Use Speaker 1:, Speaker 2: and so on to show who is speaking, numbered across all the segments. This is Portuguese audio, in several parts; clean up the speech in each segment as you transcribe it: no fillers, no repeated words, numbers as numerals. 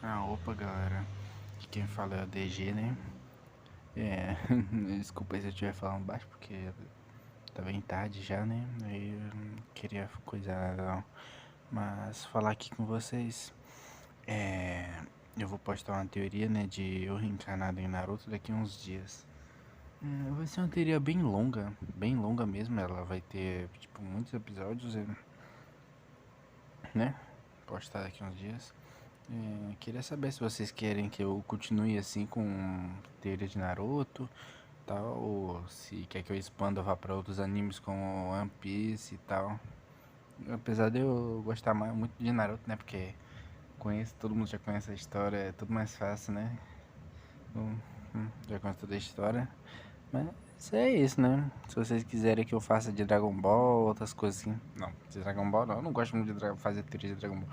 Speaker 1: Opa galera, aqui quem fala é o DG, né? Desculpa aí se eu estiver falando baixo porque tá bem tarde já, né? Aí eu não queria coisar nada não. Mas falar aqui com vocês, eu vou postar uma teoria, né, de eu reencarnado em Naruto daqui a uns dias. Vai ser uma teoria bem longa mesmo, ela vai ter, tipo, muitos episódios, né? Postar daqui a uns dias. Queria saber se vocês querem que eu continue assim com teoria de Naruto, tal, ou se quer que eu expanda, vá para outros animes como One Piece e tal. Apesar de eu gostar muito de Naruto, né? Porque todo mundo já conhece a história, é tudo mais fácil, né? Então, já conheço toda a história. Mas é isso, né? Se vocês quiserem que eu faça de Dragon Ball, outras coisas assim. Não, de Dragon Ball não, eu não gosto muito de fazer teoria de Dragon Ball.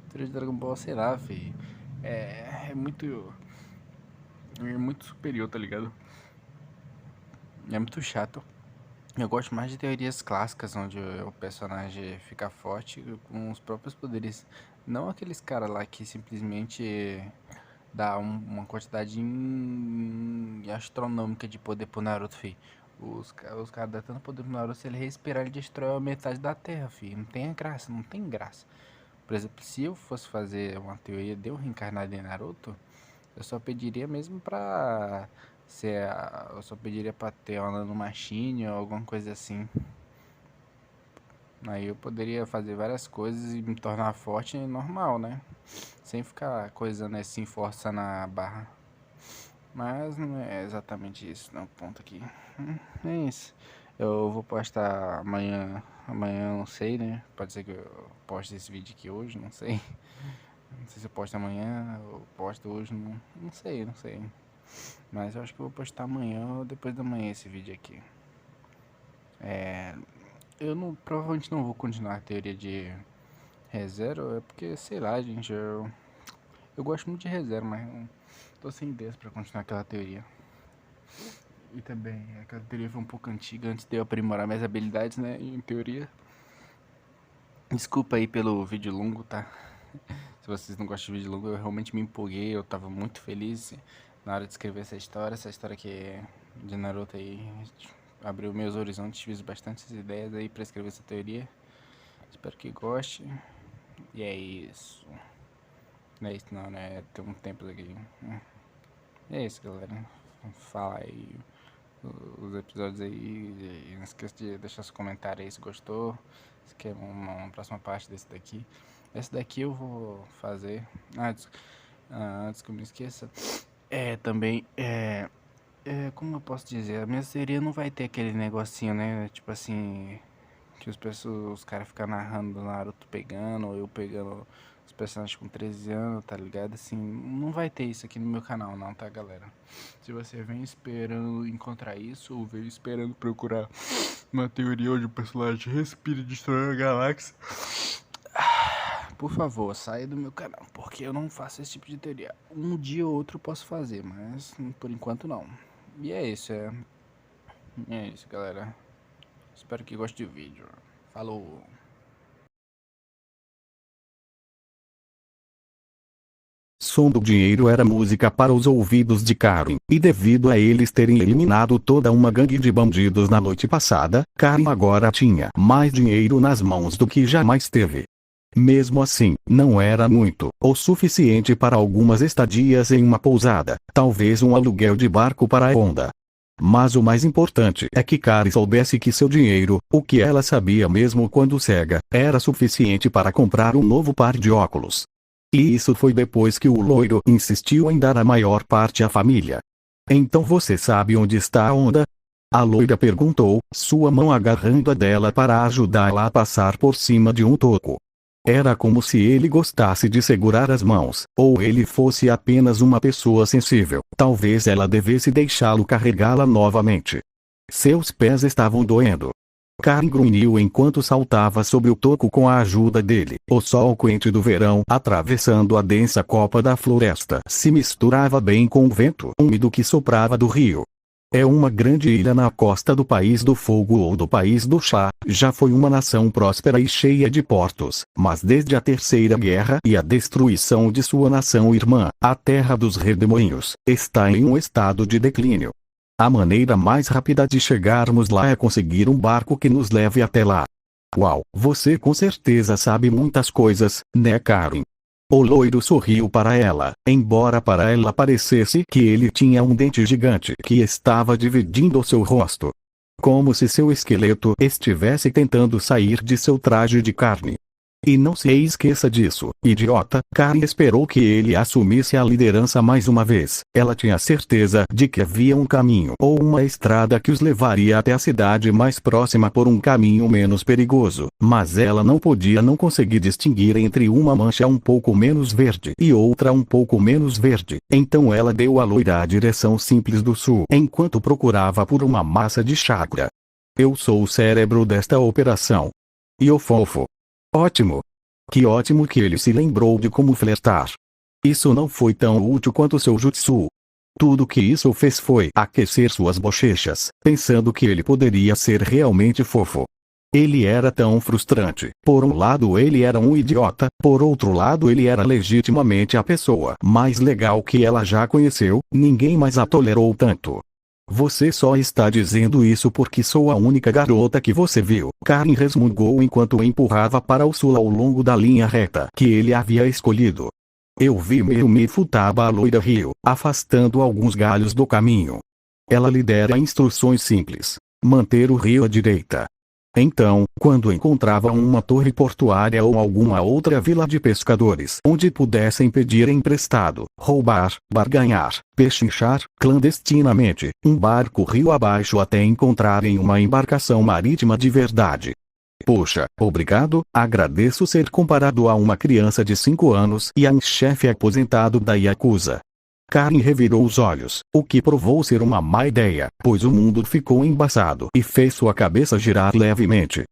Speaker 1: Teoria de Dragon Ball, sei lá, fi. É muito. É muito superior, tá ligado? É muito chato. Eu gosto mais de teorias clássicas, onde o personagem fica forte com os próprios poderes. Não aqueles caras lá que simplesmente dá uma quantidade astronômica de poder pro Naruto, fi. Os caras dão tanto poder pro Naruto, se ele respirar, ele destrói a metade da Terra, fi. Não tem graça, não tem graça. Por exemplo, se eu fosse fazer uma teoria de eu reencarnar em Naruto, eu só pediria mesmo pra ser. Eu só pediria pra ter uma nanomachine ou alguma coisa assim. Aí eu poderia fazer várias coisas e me tornar forte e normal, né? Sem ficar coisando assim, forçando a barra. Mas não é exatamente isso, não. Ponto aqui. É isso. Eu vou postar amanhã. Amanhã eu não sei, né? Pode ser que eu poste esse vídeo aqui hoje, não sei. Não sei se eu posto amanhã ou posto hoje, não sei, não sei. Mas eu acho que eu vou postar amanhã ou depois da manhã esse vídeo aqui. Eu não, provavelmente não vou continuar a teoria de ReZero, é porque, sei lá, gente, eu gosto muito de ReZero, mas não tô sem ideias pra continuar aquela teoria. E também, aquela teoria foi um pouco antiga, antes de eu aprimorar minhas habilidades, né, em teoria. Desculpa aí pelo vídeo longo, tá? Se vocês não gostam de vídeo longo, eu realmente me empolguei, eu tava muito feliz na hora de escrever essa história que é de Naruto aí abriu meus horizontes, fiz bastantes ideias aí pra escrever essa teoria. Espero que goste. E é isso. Não é isso não, né? Tem um tempo aqui. É isso, galera. Fala aí os episódios aí. E não esqueça de deixar seu comentário aí se gostou. Se quer uma próxima parte desse daqui. Esse daqui eu vou fazer. Antes que eu me esqueça. Também. Como eu posso dizer? A minha seria não vai ter aquele negocinho, né? Tipo assim. Que os caras ficam narrando Naruto pegando, ou eu pegando os personagens com 13 anos, tá ligado? Assim, não vai ter isso aqui no meu canal não, tá, galera? Se você vem esperando encontrar isso, ou vem esperando procurar uma teoria onde o personagem respira e destrói a galáxia, por favor, saia do meu canal, porque eu não faço esse tipo de teoria. Um dia ou outro eu posso fazer, mas por enquanto não. E é isso, galera. Espero que goste do vídeo. Falou!
Speaker 2: Som do Dinheiro era música para os ouvidos de Karen, e devido a eles terem eliminado toda uma gangue de bandidos na noite passada, Karen agora tinha mais dinheiro nas mãos do que jamais teve. Mesmo assim, não era muito, ou suficiente para algumas estadias em uma pousada, talvez um aluguel de barco para a onda. Mas o mais importante é que Karen soubesse que seu dinheiro, o que ela sabia mesmo quando cega, era suficiente para comprar um novo par de óculos. E isso foi depois que o loiro insistiu em dar a maior parte à família. Então você sabe onde está a onda? A loira perguntou, sua mão agarrando a dela para ajudá-la a passar por cima de um toco. Era como se ele gostasse de segurar as mãos, ou ele fosse apenas uma pessoa sensível. Talvez ela devesse deixá-lo carregá-la novamente. Seus pés estavam doendo. Karen grunhiu enquanto saltava sobre o toco com a ajuda dele. O sol quente do verão, atravessando a densa copa da floresta, se misturava bem com o vento úmido que soprava do rio. É uma grande ilha na costa do País do Fogo ou do País do Chá. Já foi uma nação próspera e cheia de portos, mas desde a Terceira Guerra e a destruição de sua nação irmã, a Terra dos Redemoinhos, está em um estado de declínio. A maneira mais rápida de chegarmos lá é conseguir um barco que nos leve até lá. Uau, você com certeza sabe muitas coisas, né, Karen? O loiro sorriu para ela, embora para ela parecesse que ele tinha um dente gigante que estava dividindo seu rosto. Como se seu esqueleto estivesse tentando sair de seu traje de carne. E não se esqueça disso, idiota. Karen esperou que ele assumisse a liderança mais uma vez. Ela tinha certeza de que havia um caminho ou uma estrada que os levaria até a cidade mais próxima por um caminho menos perigoso, mas ela não podia não conseguir distinguir entre uma mancha um pouco menos verde e outra um pouco menos verde. Então ela deu à loira a direção simples do sul enquanto procurava por uma massa de chakra. Eu sou o cérebro desta operação. E o fofo. Ótimo! Que ótimo que ele se lembrou de como flertar. Isso não foi tão útil quanto seu jutsu. Tudo que isso fez foi aquecer suas bochechas, pensando que ele poderia ser realmente fofo. Ele era tão frustrante. Por um lado ele era um idiota, por outro lado ele era legitimamente a pessoa mais legal que ela já conheceu, ninguém mais a tolerou tanto. Você só está dizendo isso porque sou a única garota que você viu. Karen resmungou enquanto empurrava para o sul ao longo da linha reta que ele havia escolhido. Eu vi Meumi Futaba, a loira riu, afastando alguns galhos do caminho. Ela lhe dera instruções simples. Manter o rio à direita. Então, quando encontravam uma torre portuária ou alguma outra vila de pescadores onde pudessem pedir emprestado, roubar, barganhar, pechinchar, clandestinamente, um barco rio abaixo até encontrarem uma embarcação marítima de verdade. Poxa, obrigado, agradeço ser comparado a uma criança de 5 anos e a um chefe aposentado da Yakuza. Karen revirou os olhos, o que provou ser uma má ideia, pois o mundo ficou embaçado e fez sua cabeça girar levemente.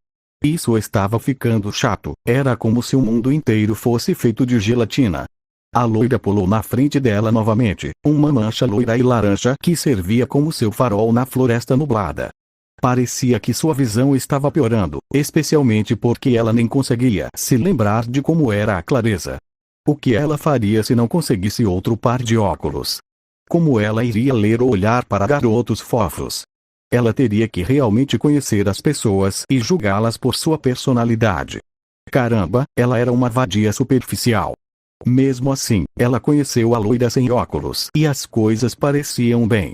Speaker 2: Isso estava ficando chato, era como se o mundo inteiro fosse feito de gelatina. A loira pulou na frente dela novamente, uma mancha loira e laranja que servia como seu farol na floresta nublada. Parecia que sua visão estava piorando, especialmente porque ela nem conseguia se lembrar de como era a clareza. O que ela faria se não conseguisse outro par de óculos? Como ela iria ler ou olhar para garotos fofos? Ela teria que realmente conhecer as pessoas e julgá-las por sua personalidade. Caramba, ela era uma vadia superficial. Mesmo assim, ela conheceu a loira sem óculos e as coisas pareciam bem.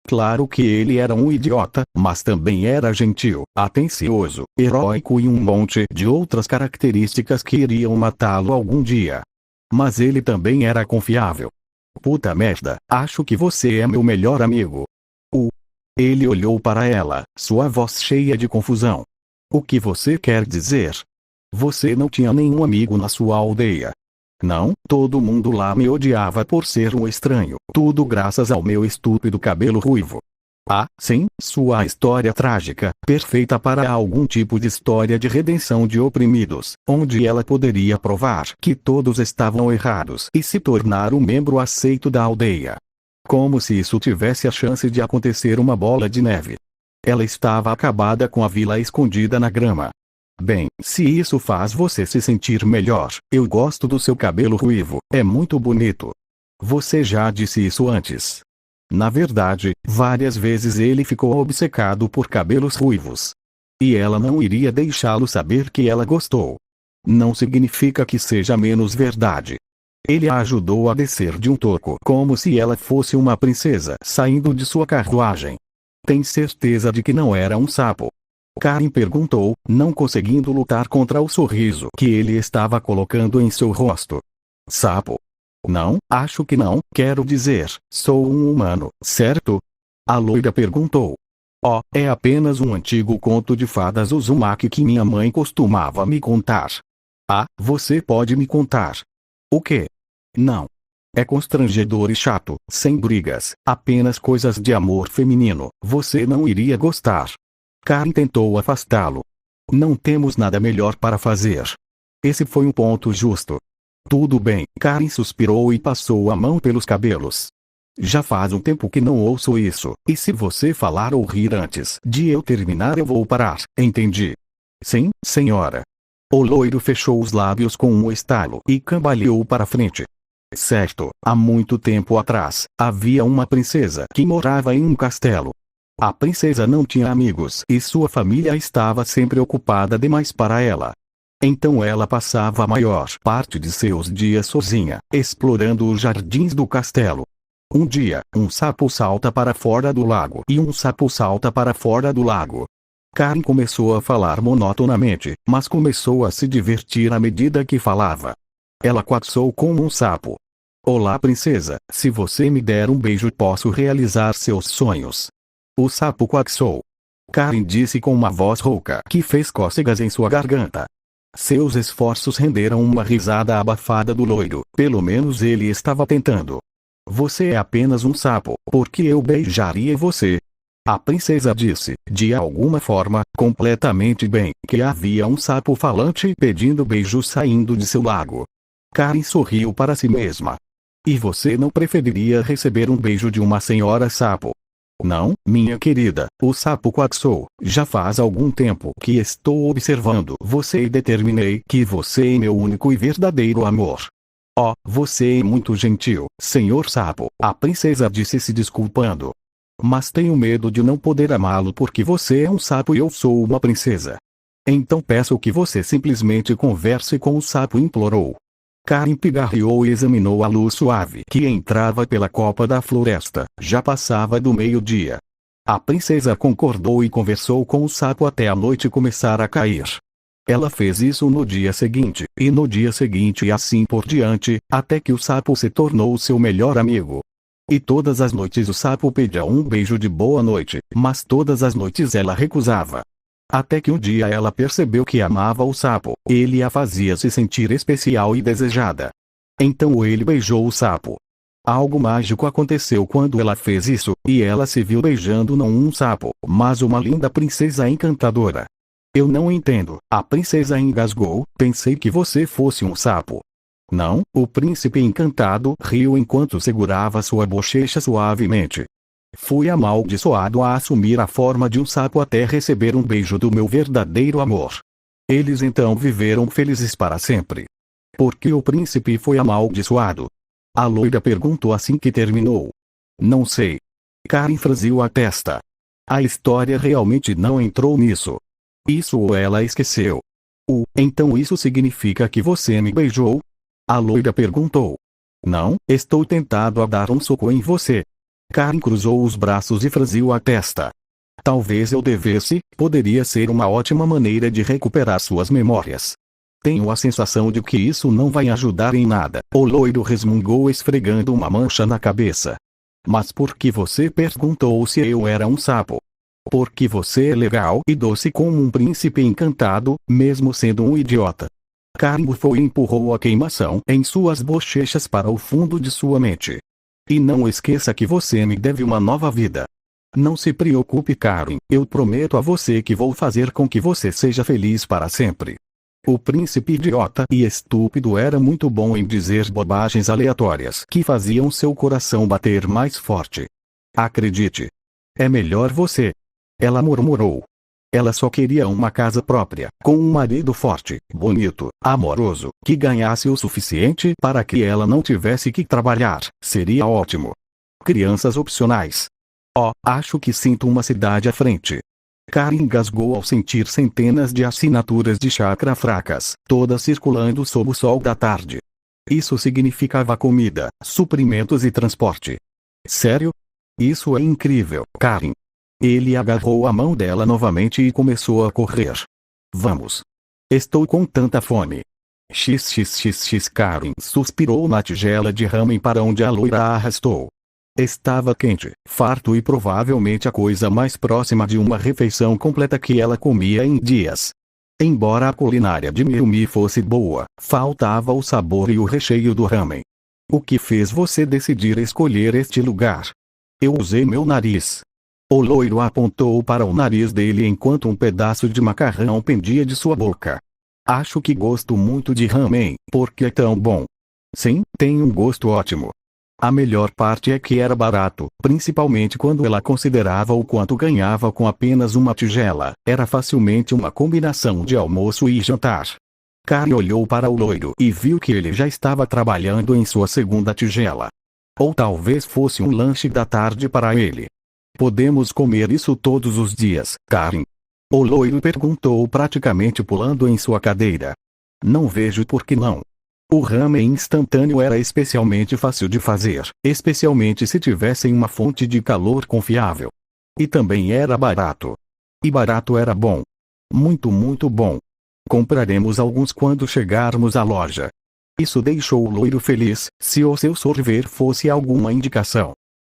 Speaker 2: Claro que ele era um idiota, mas também era gentil, atencioso, heróico e um monte de outras características que iriam matá-lo algum dia. Mas ele também era confiável. Puta merda, acho que você é meu melhor amigo. Ele olhou para ela, sua voz cheia de confusão. O que você quer dizer? Você não tinha nenhum amigo na sua aldeia. Não, todo mundo lá me odiava por ser um estranho, tudo graças ao meu estúpido cabelo ruivo. Ah, sim, sua história trágica, perfeita para algum tipo de história de redenção de oprimidos, onde ela poderia provar que todos estavam errados e se tornar um membro aceito da aldeia. Como se isso tivesse a chance de acontecer uma bola de neve. Ela estava acabada com a vila escondida na grama. Bem, se isso faz você se sentir melhor, eu gosto do seu cabelo ruivo, é muito bonito. Você já disse isso antes. Na verdade, várias vezes ele ficou obcecado por cabelos ruivos. E ela não iria deixá-lo saber que ela gostou. Não significa que seja menos verdade. Ele a ajudou a descer de um toco como se ela fosse uma princesa saindo de sua carruagem. Tem certeza de que não era um sapo? Karen perguntou, não conseguindo lutar contra o sorriso que ele estava colocando em seu rosto. Sapo? Não, acho que não, quero dizer, sou um humano, certo? A loira perguntou. Oh, é apenas um antigo conto de fadas Uzumaki que minha mãe costumava me contar. Ah, você pode me contar. O quê? Não. É constrangedor e chato, sem brigas, apenas coisas de amor feminino, você não iria gostar. Karen tentou afastá-lo. Não temos nada melhor para fazer. Esse foi um ponto justo. Tudo bem, Karen suspirou e passou a mão pelos cabelos. Já faz um tempo que não ouço isso, e se você falar ou rir antes de eu terminar eu vou parar, entendi? Sim, senhora. O loiro fechou os lábios com um estalo e cambaleou para frente. Certo, há muito tempo atrás, havia uma princesa que morava em um castelo. A princesa não tinha amigos e sua família estava sempre ocupada demais para ela. Então ela passava a maior parte de seus dias sozinha, explorando os jardins do castelo. Um dia, um sapo salta para fora do lago e um sapo salta para fora do lago. Karen começou a falar monotonamente, mas começou a se divertir à medida que falava. Ela coaxou como um sapo. Olá princesa, se você me der um beijo posso realizar seus sonhos. O sapo coaxou. Karen disse com uma voz rouca que fez cócegas em sua garganta. Seus esforços renderam uma risada abafada do loiro, pelo menos ele estava tentando. Você é apenas um sapo, porque eu beijaria você. A princesa disse, de alguma forma, completamente bem, que havia um sapo falante pedindo beijos saindo de seu lago. Karen sorriu para si mesma. E você não preferiria receber um beijo de uma senhora sapo? Não, minha querida, o sapo coaxou. Já faz algum tempo que estou observando você e determinei que você é meu único e verdadeiro amor. Oh, você é muito gentil, senhor sapo, a princesa disse se desculpando. Mas tenho medo de não poder amá-lo porque você é um sapo e eu sou uma princesa. Então peço que você simplesmente converse com o sapo, implorou. Karen pigarreou e examinou a luz suave que entrava pela copa da floresta. Já passava do meio-dia. A princesa concordou e conversou com o sapo até a noite começar a cair. Ela fez isso no dia seguinte, e no dia seguinte e assim por diante, até que o sapo se tornou seu melhor amigo. E todas as noites o sapo pedia um beijo de boa noite, mas todas as noites ela recusava. Até que um dia ela percebeu que amava o sapo, ele a fazia se sentir especial e desejada. Então ele beijou o sapo. Algo mágico aconteceu quando ela fez isso, e ela se viu beijando não um sapo, mas uma linda princesa encantadora. Eu não entendo, a princesa engasgou, pensei que você fosse um sapo. Não, o príncipe encantado riu enquanto segurava sua bochecha suavemente. Fui amaldiçoado a assumir a forma de um sapo até receber um beijo do meu verdadeiro amor. Eles então viveram felizes para sempre. Por que o príncipe foi amaldiçoado? A loira perguntou assim que terminou. Não sei. Karen franziu a testa. A história realmente não entrou nisso. Isso ou ela esqueceu. Então isso significa que você me beijou? A loira perguntou. Não, estou tentado a dar um soco em você. Karen cruzou os braços e franziu a testa. Talvez eu devesse, poderia ser uma ótima maneira de recuperar suas memórias. Tenho a sensação de que isso não vai ajudar em nada. O loiro resmungou esfregando uma mancha na cabeça. Mas por que você perguntou se eu era um sapo? Porque você é legal e doce como um príncipe encantado, mesmo sendo um idiota. Karen bufou e empurrou a queimação em suas bochechas para o fundo de sua mente. E não esqueça que você me deve uma nova vida. Não se preocupe, Karen, eu prometo a você que vou fazer com que você seja feliz para sempre. O príncipe idiota e estúpido era muito bom em dizer bobagens aleatórias que faziam seu coração bater mais forte. Acredite. É melhor você. Ela murmurou. Ela só queria uma casa própria, com um marido forte, bonito, amoroso, que ganhasse o suficiente para que ela não tivesse que trabalhar. Seria ótimo. Crianças opcionais. Oh, acho que sinto uma cidade à frente. Karen engasgou ao sentir centenas de assinaturas de chakra fracas, todas circulando sob o sol da tarde. Isso significava comida, suprimentos e transporte. Sério? Isso é incrível, Karen. Ele agarrou a mão dela novamente e começou a correr. Vamos. Estou com tanta fome. XXXX Karen suspirou na tigela de ramen para onde a loira a arrastou. Estava quente, farto e provavelmente a coisa mais próxima de uma refeição completa que ela comia em dias. Embora a culinária de Miumi fosse boa, faltava o sabor e o recheio do ramen. O que fez você decidir escolher este lugar? Eu usei meu nariz. O loiro apontou para o nariz dele enquanto um pedaço de macarrão pendia de sua boca. Acho que gosto muito de ramen, porque é tão bom. Sim, tem um gosto ótimo. A melhor parte é que era barato, principalmente quando ela considerava o quanto ganhava com apenas uma tigela. Era facilmente uma combinação de almoço e jantar. Karen olhou para o loiro e viu que ele já estava trabalhando em sua segunda tigela. Ou talvez fosse um lanche da tarde para ele. Podemos comer isso todos os dias, Karen? O loiro perguntou praticamente pulando em sua cadeira. Não vejo por que não. O ramen instantâneo era especialmente fácil de fazer, especialmente se tivessem uma fonte de calor confiável. E também era barato. E barato era bom. Muito, muito bom. Compraremos alguns quando chegarmos à loja. Isso deixou o loiro feliz, se o seu sorver fosse alguma indicação.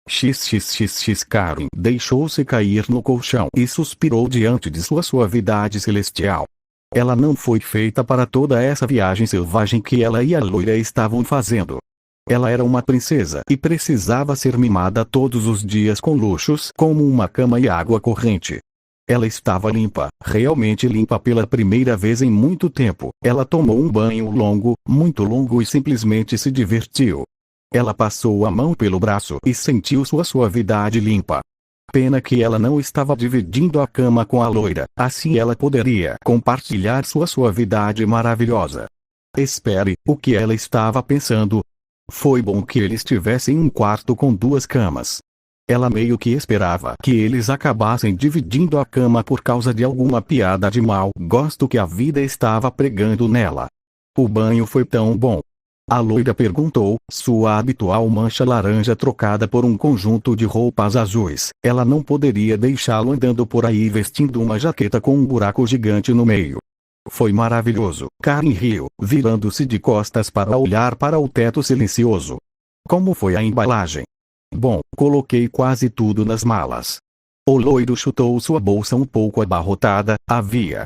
Speaker 2: XXXX Karen deixou-se cair no colchão e suspirou diante de sua suavidade celestial. Ela não foi feita para toda essa viagem selvagem que ela e a loira estavam fazendo. Ela era uma princesa e precisava ser mimada todos os dias com luxos como uma cama e água corrente. Ela estava limpa, realmente limpa pela primeira vez em muito tempo. Ela tomou um banho longo, muito longo e simplesmente se divertiu. Ela passou a mão pelo braço e sentiu sua suavidade limpa. Pena que ela não estava dividindo a cama com a loira, assim ela poderia compartilhar sua suavidade maravilhosa. Espere, o que ela estava pensando? Foi bom que eles tivessem um quarto com duas camas. Ela meio que esperava que eles acabassem dividindo a cama por causa de alguma piada de mau gosto que a vida estava pregando nela. O banho foi tão bom. A loira perguntou, sua habitual mancha laranja trocada por um conjunto de roupas azuis. Ela não poderia deixá-lo andando por aí vestindo uma jaqueta com um buraco gigante no meio. Foi maravilhoso. Karen riu, virando-se de costas para olhar para o teto silencioso. Como foi a embalagem? Bom, coloquei quase tudo nas malas. O loiro chutou sua bolsa um pouco abarrotada. Havia.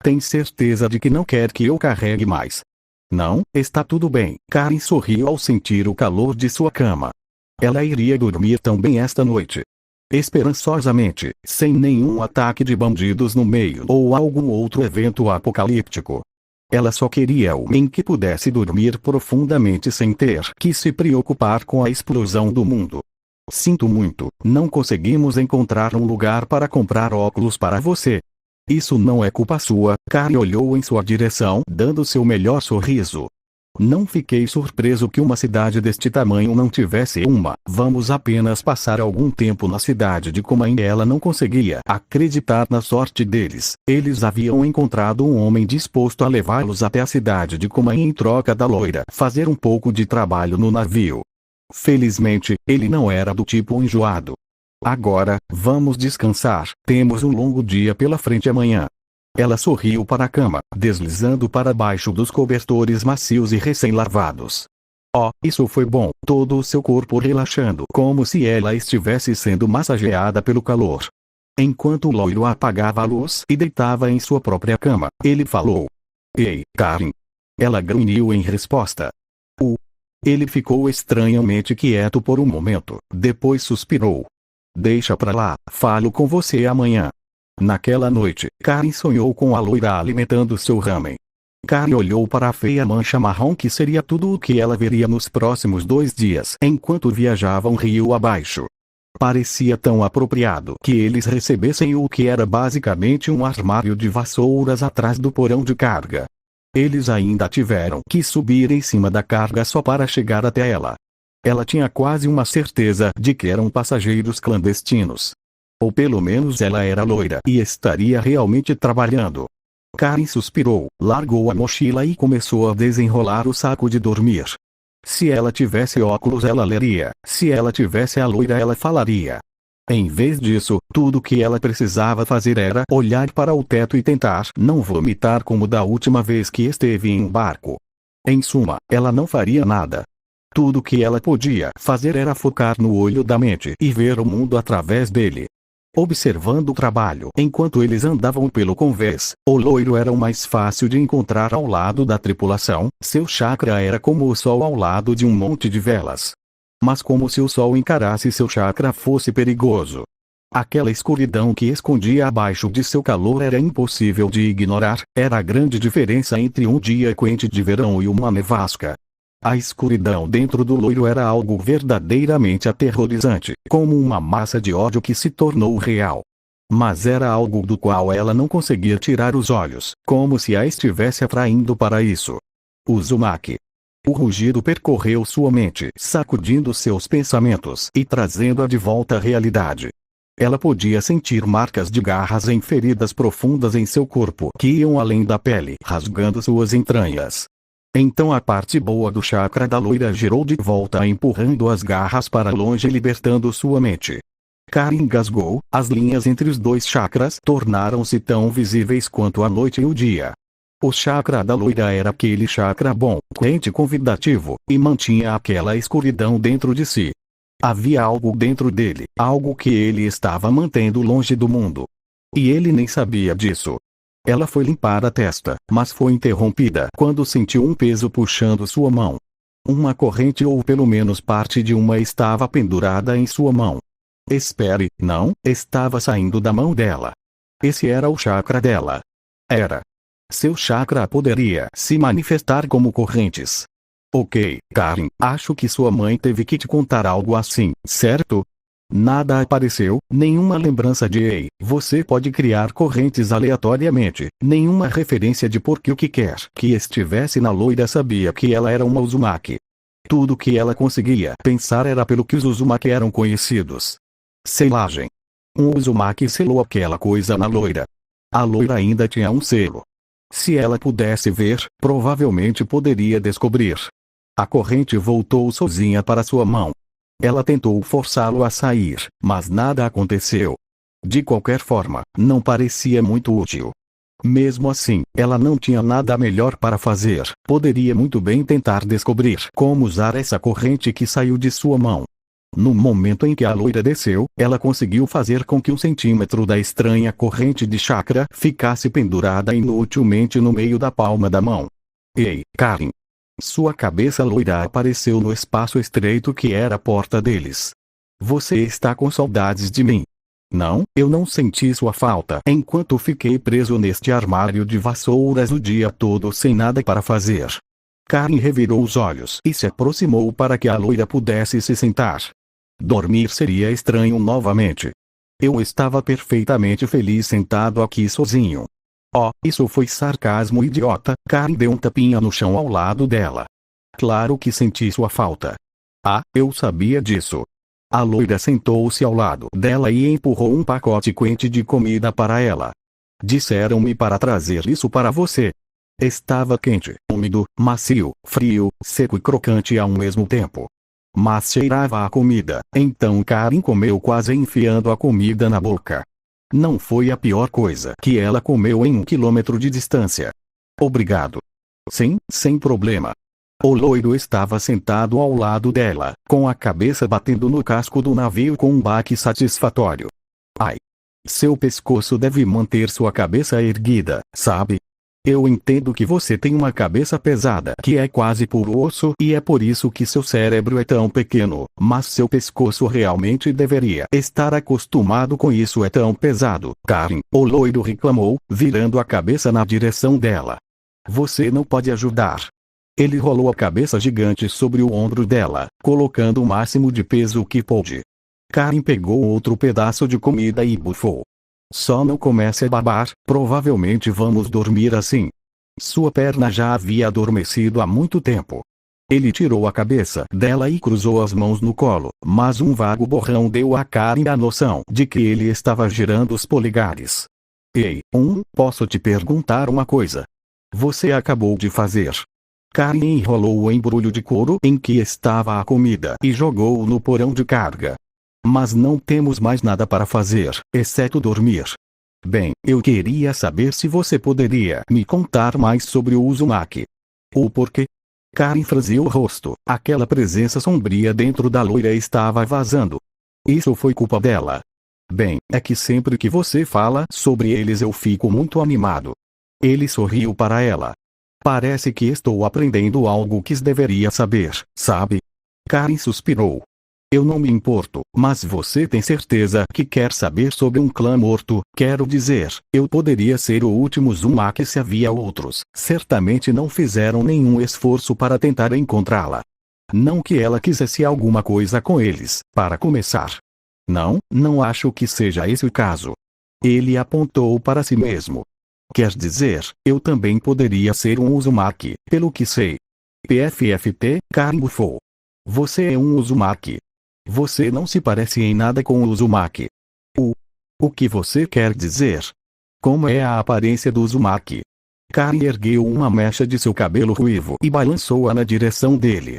Speaker 2: Tem certeza de que não quer que eu carregue mais? Não, está tudo bem. Karen sorriu ao sentir o calor de sua cama. Ela iria dormir tão bem esta noite. Esperançosamente, sem nenhum ataque de bandidos no meio ou algum outro evento apocalíptico. Ela só queria alguém que pudesse dormir profundamente sem ter que se preocupar com a explosão do mundo. Sinto muito, não conseguimos encontrar um lugar para comprar óculos para você. Isso não é culpa sua. Karen olhou em sua direção, dando seu melhor sorriso. Não fiquei surpreso que uma cidade deste tamanho não tivesse uma. Vamos apenas passar algum tempo na cidade de Kumain. Ela não conseguia acreditar na sorte deles. Eles haviam encontrado um homem disposto a levá-los até a cidade de Kumain em troca da loira fazer um pouco de trabalho no navio. Felizmente, ele não era do tipo enjoado. Agora, vamos descansar. Temos um longo dia pela frente amanhã. Ela sorriu para a cama, deslizando para baixo dos cobertores macios e recém-lavados. Oh, isso foi bom. Todo o seu corpo relaxando, como se ela estivesse sendo massageada pelo calor. Enquanto o loiro apagava a luz e deitava em sua própria cama, ele falou: Ei, Karen. Ela grunhiu em resposta. Ele ficou estranhamente quieto por um momento, depois suspirou. Deixa pra lá, falo com você amanhã. Naquela noite, Karen sonhou com a loira alimentando seu ramen. Karen olhou para a feia mancha marrom que seria tudo o que ela veria nos próximos 2 dias enquanto viajavam rio abaixo. Parecia tão apropriado que eles recebessem o que era basicamente um armário de vassouras atrás do porão de carga. Eles ainda tiveram que subir em cima da carga só para chegar até ela. Ela tinha quase uma certeza de que eram passageiros clandestinos. Ou pelo menos ela era loira e estaria realmente trabalhando. Karen suspirou, largou a mochila e começou a desenrolar o saco de dormir. Se ela tivesse óculos ela leria, se ela tivesse a loira ela falaria. Em vez disso, tudo que ela precisava fazer era olhar para o teto e tentar não vomitar como da última vez que esteve em um barco. Em suma, ela não faria nada. Tudo que ela podia fazer era focar no olho da mente e ver o mundo através dele. Observando o trabalho enquanto eles andavam pelo convés, o loiro era o mais fácil de encontrar ao lado da tripulação. Seu chakra era como o sol ao lado de um monte de velas. Mas como se o sol encarasse seu chakra fosse perigoso. Aquela escuridão que escondia abaixo de seu calor era impossível de ignorar. Era a grande diferença entre um dia quente de verão e uma nevasca. A escuridão dentro do loiro era algo verdadeiramente aterrorizante, como uma massa de ódio que se tornou real. Mas era algo do qual ela não conseguia tirar os olhos, como se a estivesse atraindo para isso. Uzumaki. O rugido percorreu sua mente, sacudindo seus pensamentos e trazendo-a de volta à realidade. Ela podia sentir marcas de garras em feridas profundas em seu corpo que iam além da pele, rasgando suas entranhas. Então a parte boa do chakra da loira girou de volta, empurrando as garras para longe e libertando sua mente. Karin engasgou, as linhas entre os dois chakras tornaram-se tão visíveis quanto a noite e o dia. O chakra da loira era aquele chakra bom, quente e convidativo, e mantinha aquela escuridão dentro de si. Havia algo dentro dele, algo que ele estava mantendo longe do mundo. E ele nem sabia disso. Ela foi limpar a testa, mas foi interrompida quando sentiu um peso puxando sua mão. Uma corrente ou pelo menos parte de uma estava pendurada em sua mão. Espere, não, estava saindo da mão dela. Esse era o chakra dela. Era. Seu chakra poderia se manifestar como correntes. Ok, Karin, acho que sua mãe teve que te contar algo assim, certo? Nada apareceu, nenhuma lembrança de ei, você pode criar correntes aleatoriamente, nenhuma referência de por que o que quer que estivesse na loira sabia que ela era uma Uzumaki. Tudo que ela conseguia pensar era pelo que os Uzumaki eram conhecidos. Selagem. Um Uzumaki selou aquela coisa na loira. A loira ainda tinha um selo. Se ela pudesse ver, provavelmente poderia descobrir. A corrente voltou sozinha para sua mão. Ela tentou forçá-lo a sair, mas nada aconteceu. De qualquer forma, não parecia muito útil. Mesmo assim, ela não tinha nada melhor para fazer. Poderia muito bem tentar descobrir como usar essa corrente que saiu de sua mão. No momento em que a loira desceu, ela conseguiu fazer com que 1 centímetro da estranha corrente de chakra ficasse pendurada inutilmente no meio da palma da mão. Ei, Karin! Sua cabeça loira apareceu no espaço estreito que era a porta deles. Você está com saudades de mim? Não, eu não senti sua falta enquanto fiquei preso neste armário de vassouras o dia todo sem nada para fazer. Karin revirou os olhos e se aproximou para que a loira pudesse se sentar. Dormir seria estranho novamente. Eu estava perfeitamente feliz sentado aqui sozinho. Oh, isso foi sarcasmo idiota. Karin deu um tapinha no chão ao lado dela. Claro que senti sua falta. Ah, eu sabia disso. A loira sentou-se ao lado dela e empurrou um pacote quente de comida para ela. Disseram-me para trazer isso para você. Estava quente, úmido, macio, frio, seco e crocante ao mesmo tempo. Mas cheirava a comida, então Karin comeu quase enfiando a comida na boca. Não foi a pior coisa que ela comeu em 1 quilômetro de distância. Obrigado. Sim, sem problema. O loiro estava sentado ao lado dela, com a cabeça batendo no casco do navio com um baque satisfatório. Ai! Seu pescoço deve manter sua cabeça erguida, sabe? Eu entendo que você tem uma cabeça pesada que é quase puro osso e é por isso que seu cérebro é tão pequeno, mas seu pescoço realmente deveria estar acostumado com isso, é tão pesado. Karin, o loiro reclamou, virando a cabeça na direção dela. Você não pode ajudar. Ele rolou a cabeça gigante sobre o ombro dela, colocando o máximo de peso que pôde. Karin pegou outro pedaço de comida e bufou. Só não comece a babar, provavelmente vamos dormir assim. Sua perna já havia adormecido há muito tempo. Ele tirou a cabeça dela e cruzou as mãos no colo, mas um vago borrão deu a Karin a noção de que ele estava girando os polegares. Ei, posso te perguntar uma coisa? Você acabou de fazer. Karin enrolou o embrulho de couro em que estava a comida e jogou-o no porão de carga. Mas não temos mais nada para fazer, exceto dormir. Bem, eu queria saber se você poderia me contar mais sobre o Uzumaki. O porquê? Karin franziu o rosto, aquela presença sombria dentro da loira estava vazando. Isso foi culpa dela. Bem, é que sempre que você fala sobre eles eu fico muito animado. Ele sorriu para ela. Parece que estou aprendendo algo que deveria saber, sabe? Karin suspirou. Eu não me importo, mas você tem certeza que quer saber sobre um clã morto? Quero dizer, eu poderia ser o último Uzumaki se havia outros. Certamente não fizeram nenhum esforço para tentar encontrá-la. Não que ela quisesse alguma coisa com eles, para começar. Não acho que seja esse o caso. Ele apontou para si mesmo. Quer dizer, eu também poderia ser um Uzumaki, pelo que sei. PFFT, Karin bufou. Você é um Uzumaki. Você não se parece em nada com o Uzumaki. O que você quer dizer? Como é a aparência do Uzumaki? Karin ergueu uma mecha de seu cabelo ruivo e balançou-a na direção dele.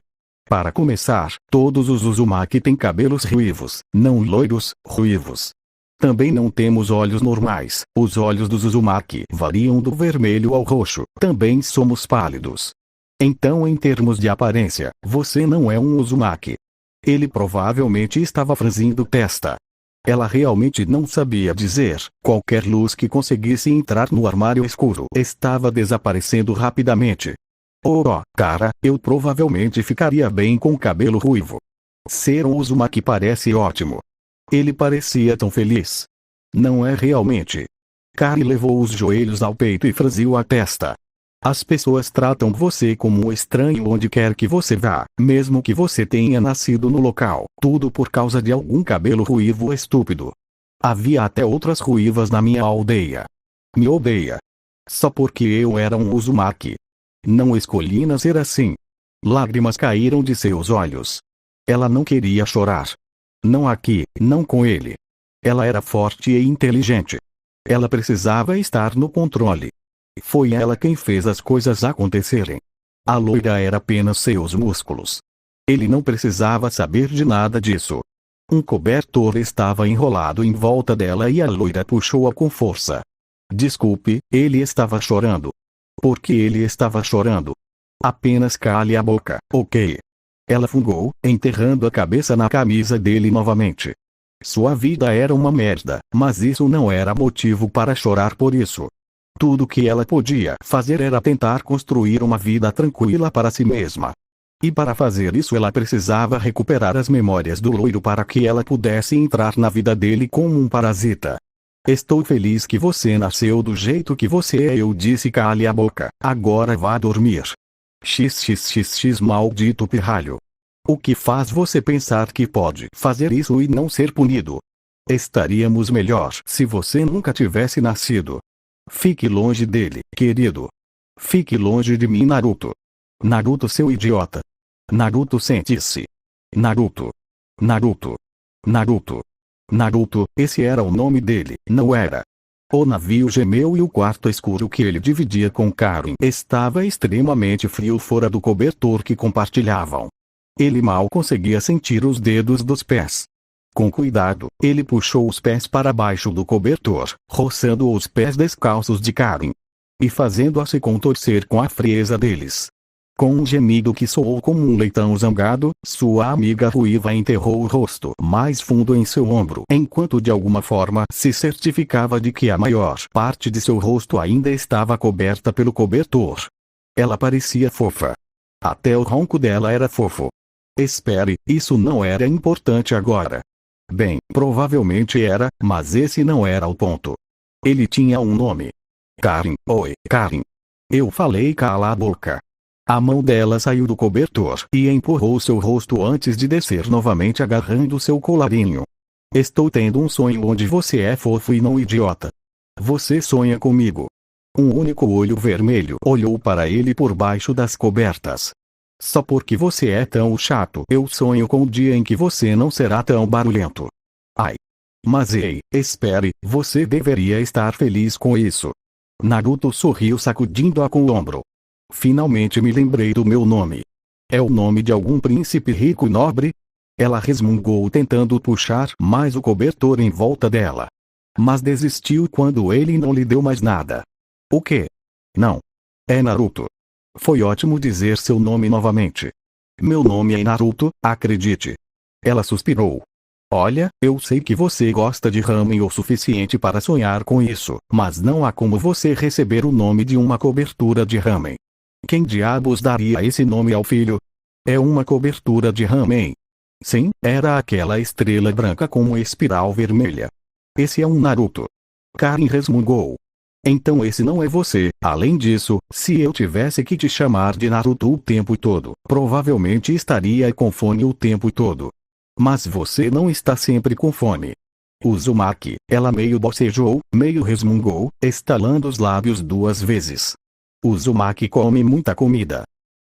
Speaker 2: Para começar, todos os Uzumaki têm cabelos ruivos, não loiros, ruivos. Também não temos olhos normais. Os olhos dos Uzumaki variam do vermelho ao roxo. Também somos pálidos. Então, em termos de aparência, você não é um Uzumaki. Ele provavelmente estava franzindo testa. Ela realmente não sabia dizer. Qualquer luz que conseguisse entrar no armário escuro estava desaparecendo rapidamente. Cara, eu provavelmente ficaria bem com cabelo ruivo. Ser um Uzumaki parece ótimo. Ele parecia tão feliz. Não é realmente. Karin levou os joelhos ao peito e franziu a testa. As pessoas tratam você como um estranho onde quer que você vá, mesmo que você tenha nascido no local, tudo por causa de algum cabelo ruivo estúpido. Havia até outras ruivas na minha aldeia. Me odeia. Só porque eu era um Uzumaki. Não escolhi nascer assim. Lágrimas caíram de seus olhos. Ela não queria chorar. Não aqui, não com ele. Ela era forte e inteligente. Ela precisava estar no controle. Foi ela quem fez as coisas acontecerem. A loira era apenas seus músculos. Ele não precisava saber de nada disso. Um cobertor estava enrolado em volta dela e a loira puxou-a com força. Desculpe, ele estava chorando. Por que ele estava chorando? Apenas cale a boca, ok? Ela fungou, enterrando a cabeça na camisa dele novamente. Sua vida era uma merda, mas isso não era motivo para chorar por isso. Tudo que ela podia fazer era tentar construir uma vida tranquila para si mesma. E para fazer isso ela precisava recuperar as memórias do loiro para que ela pudesse entrar na vida dele como um parasita. Estou feliz que você nasceu do jeito que você é, eu disse, cale a boca, agora vá dormir. XXXX, maldito pirralho. O que faz você pensar que pode fazer isso e não ser punido? Estaríamos melhor se você nunca tivesse nascido. Fique longe dele, querido. Fique longe de mim, Naruto. Naruto, seu idiota. Naruto, sente-se. Naruto. Naruto. Naruto. Naruto, esse era o nome dele, não era? O navio gemeu e o quarto escuro que ele dividia com Karin estava extremamente frio fora do cobertor que compartilhavam. Ele mal conseguia sentir os dedos dos pés. Com cuidado, ele puxou os pés para baixo do cobertor, roçando os pés descalços de Karin. E fazendo-a se contorcer com a frieza deles. Com um gemido que soou como um leitão zangado, sua amiga ruiva enterrou o rosto mais fundo em seu ombro, enquanto de alguma forma se certificava de que a maior parte de seu rosto ainda estava coberta pelo cobertor. Ela parecia fofa. Até o ronco dela era fofo. Espere, isso não era importante agora. Bem, provavelmente era, mas esse não era o ponto. Ele tinha um nome. Karin. Oi, Karin. Eu falei, cala a boca. A mão dela saiu do cobertor e empurrou seu rosto antes de descer novamente, agarrando seu colarinho. Estou tendo um sonho onde você é fofo e não idiota. Você sonha comigo. Um único olho vermelho olhou para ele por baixo das cobertas. Só porque você é tão chato, eu sonho com o dia em que você não será tão barulhento. Ai. Mas ei, espere, você deveria estar feliz com isso. Naruto sorriu, sacudindo-a com o ombro. Finalmente me lembrei do meu nome. É o nome de algum príncipe rico e nobre? Ela resmungou, tentando puxar mais o cobertor em volta dela. Mas desistiu quando ele não lhe deu mais nada. O quê? Não. É Naruto. Foi ótimo dizer seu nome novamente. Meu nome é Naruto, acredite. Ela suspirou. Olha, eu sei que você gosta de ramen o suficiente para sonhar com isso, mas não há como você receber o nome de uma cobertura de ramen. Quem diabos daria esse nome ao filho? É uma cobertura de ramen. Sim, era aquela estrela branca com uma espiral vermelha. Esse é um Naruto. Karin resmungou. Então esse não é você. Além disso, se eu tivesse que te chamar de Naruto o tempo todo, provavelmente estaria com fome o tempo todo. Mas você não está sempre com fome. Uzumaki, ela meio bocejou, meio resmungou, estalando os lábios 2 vezes. Uzumaki come muita comida.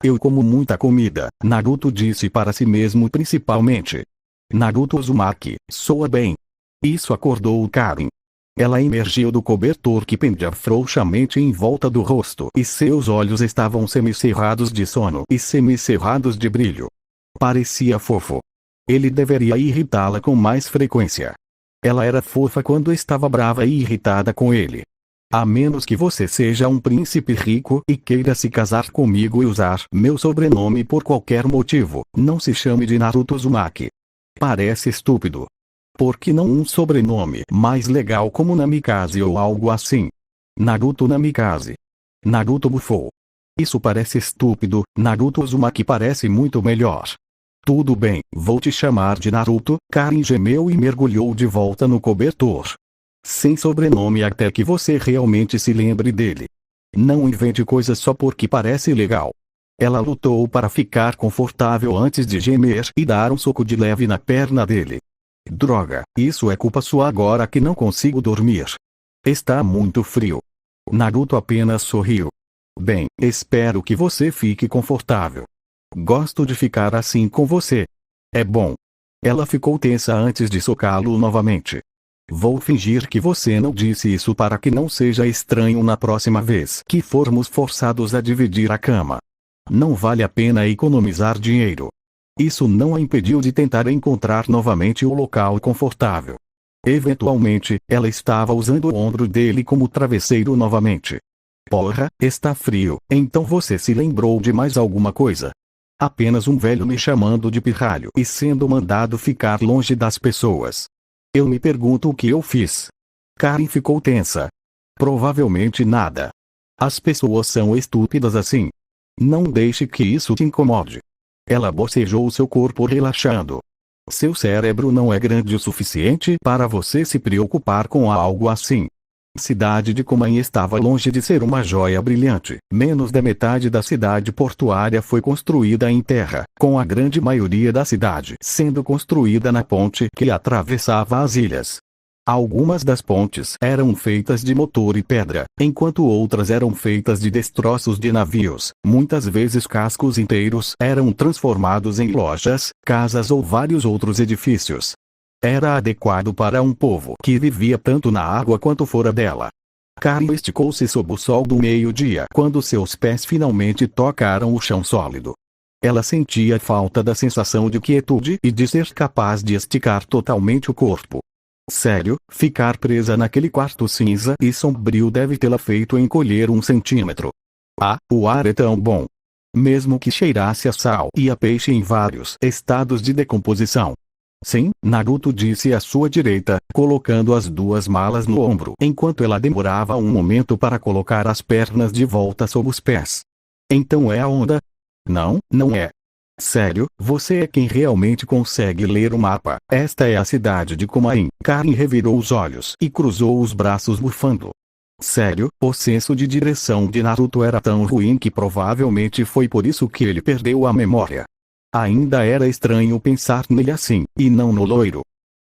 Speaker 2: Eu como muita comida, Naruto disse para si mesmo principalmente. Naruto Uzumaki, soa bem. Isso acordou Karin. Ela emergiu do cobertor que pendia frouxamente em volta do rosto e seus olhos estavam semicerrados de sono e semicerrados de brilho. Parecia fofo. Ele deveria irritá-la com mais frequência. Ela era fofa quando estava brava e irritada com ele. A menos que você seja um príncipe rico e queira se casar comigo e usar meu sobrenome por qualquer motivo, não se chame de Naruto Uzumaki. Parece estúpido. Por que não um sobrenome mais legal como Namikaze ou algo assim? Naruto Namikaze. Naruto bufou. Isso parece estúpido, Naruto Uzumaki parece muito melhor. Tudo bem, vou te chamar de Naruto, Karin gemeu e mergulhou de volta no cobertor. Sem sobrenome até que você realmente se lembre dele. Não invente coisas só porque parece legal. Ela lutou para ficar confortável antes de gemer e dar um soco de leve na perna dele. Droga, isso é culpa sua agora que não consigo dormir. Está muito frio. Naruto apenas sorriu. Bem, espero que você fique confortável. Gosto de ficar assim com você. É bom. Ela ficou tensa antes de socá-lo novamente. Vou fingir que você não disse isso para que não seja estranho na próxima vez que formos forçados a dividir a cama. Não vale a pena economizar dinheiro. Isso não a impediu de tentar encontrar novamente o local confortável. Eventualmente, ela estava usando o ombro dele como travesseiro novamente. Porra, está frio, então você se lembrou de mais alguma coisa? Apenas um velho me chamando de pirralho e sendo mandado ficar longe das pessoas. Eu me pergunto o que eu fiz. Karin ficou tensa. Provavelmente nada. As pessoas são estúpidas assim. Não deixe que isso te incomode. Ela bocejou seu corpo relaxando. Seu cérebro não é grande o suficiente para você se preocupar com algo assim. Cidade de Kumain estava longe de ser uma joia brilhante. Menos da metade da cidade portuária foi construída em terra, com a grande maioria da cidade sendo construída na ponte que atravessava as ilhas. Algumas das pontes eram feitas de motor e pedra, enquanto outras eram feitas de destroços de navios. Muitas vezes cascos inteiros eram transformados em lojas, casas ou vários outros edifícios. Era adequado para um povo que vivia tanto na água quanto fora dela. Karin esticou-se sob o sol do meio-dia quando seus pés finalmente tocaram o chão sólido. Ela sentia falta da sensação de quietude e de ser capaz de esticar totalmente o corpo. Sério, ficar presa naquele quarto cinza e sombrio deve tê-la feito encolher 1 centímetro. Ah, o ar é tão bom. Mesmo que cheirasse a sal e a peixe em vários estados de decomposição. Sim, Naruto disse à sua direita, colocando as 2 malas no ombro enquanto ela demorava um momento para colocar as pernas de volta sob os pés. Então é a onda? Não, não é. Sério, você é quem realmente consegue ler o mapa. Esta é a cidade de Kumain. Karin revirou os olhos e cruzou os braços bufando. Sério, o senso de direção de Naruto era tão ruim que provavelmente foi por isso que ele perdeu a memória. Ainda era estranho pensar nele assim, e não no loiro.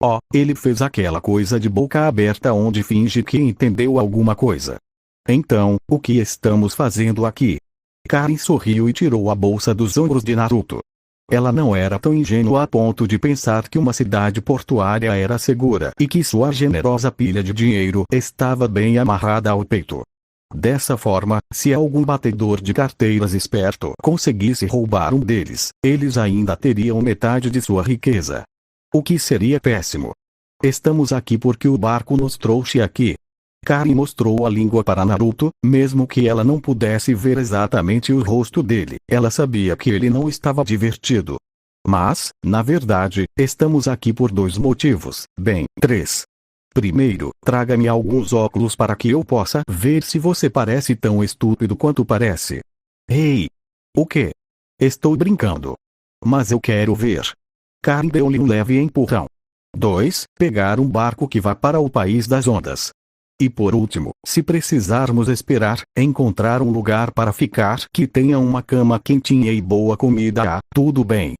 Speaker 2: Oh, ele fez aquela coisa de boca aberta onde finge que entendeu alguma coisa. Então, o que estamos fazendo aqui? Karin sorriu e tirou a bolsa dos ombros de Naruto. Ela não era tão ingênua a ponto de pensar que uma cidade portuária era segura e que sua generosa pilha de dinheiro estava bem amarrada ao peito. Dessa forma, se algum batedor de carteiras esperto conseguisse roubar um deles, eles ainda teriam metade de sua riqueza. O que seria péssimo. Estamos aqui porque o barco nos trouxe aqui. Karin mostrou a língua para Naruto, mesmo que ela não pudesse ver exatamente o rosto dele. Ela sabia que ele não estava divertido. Mas, na verdade, estamos aqui por 2 motivos. Bem, 3. Primeiro, traga-me alguns óculos para que eu possa ver se você parece tão estúpido quanto parece. Ei! O quê? Estou brincando. Mas eu quero ver. Karin deu-lhe um leve empurrão. 2. Pegar um barco que vá para o país das ondas. E por último, se precisarmos esperar, encontrar um lugar para ficar que tenha uma cama quentinha e boa comida. Tudo bem.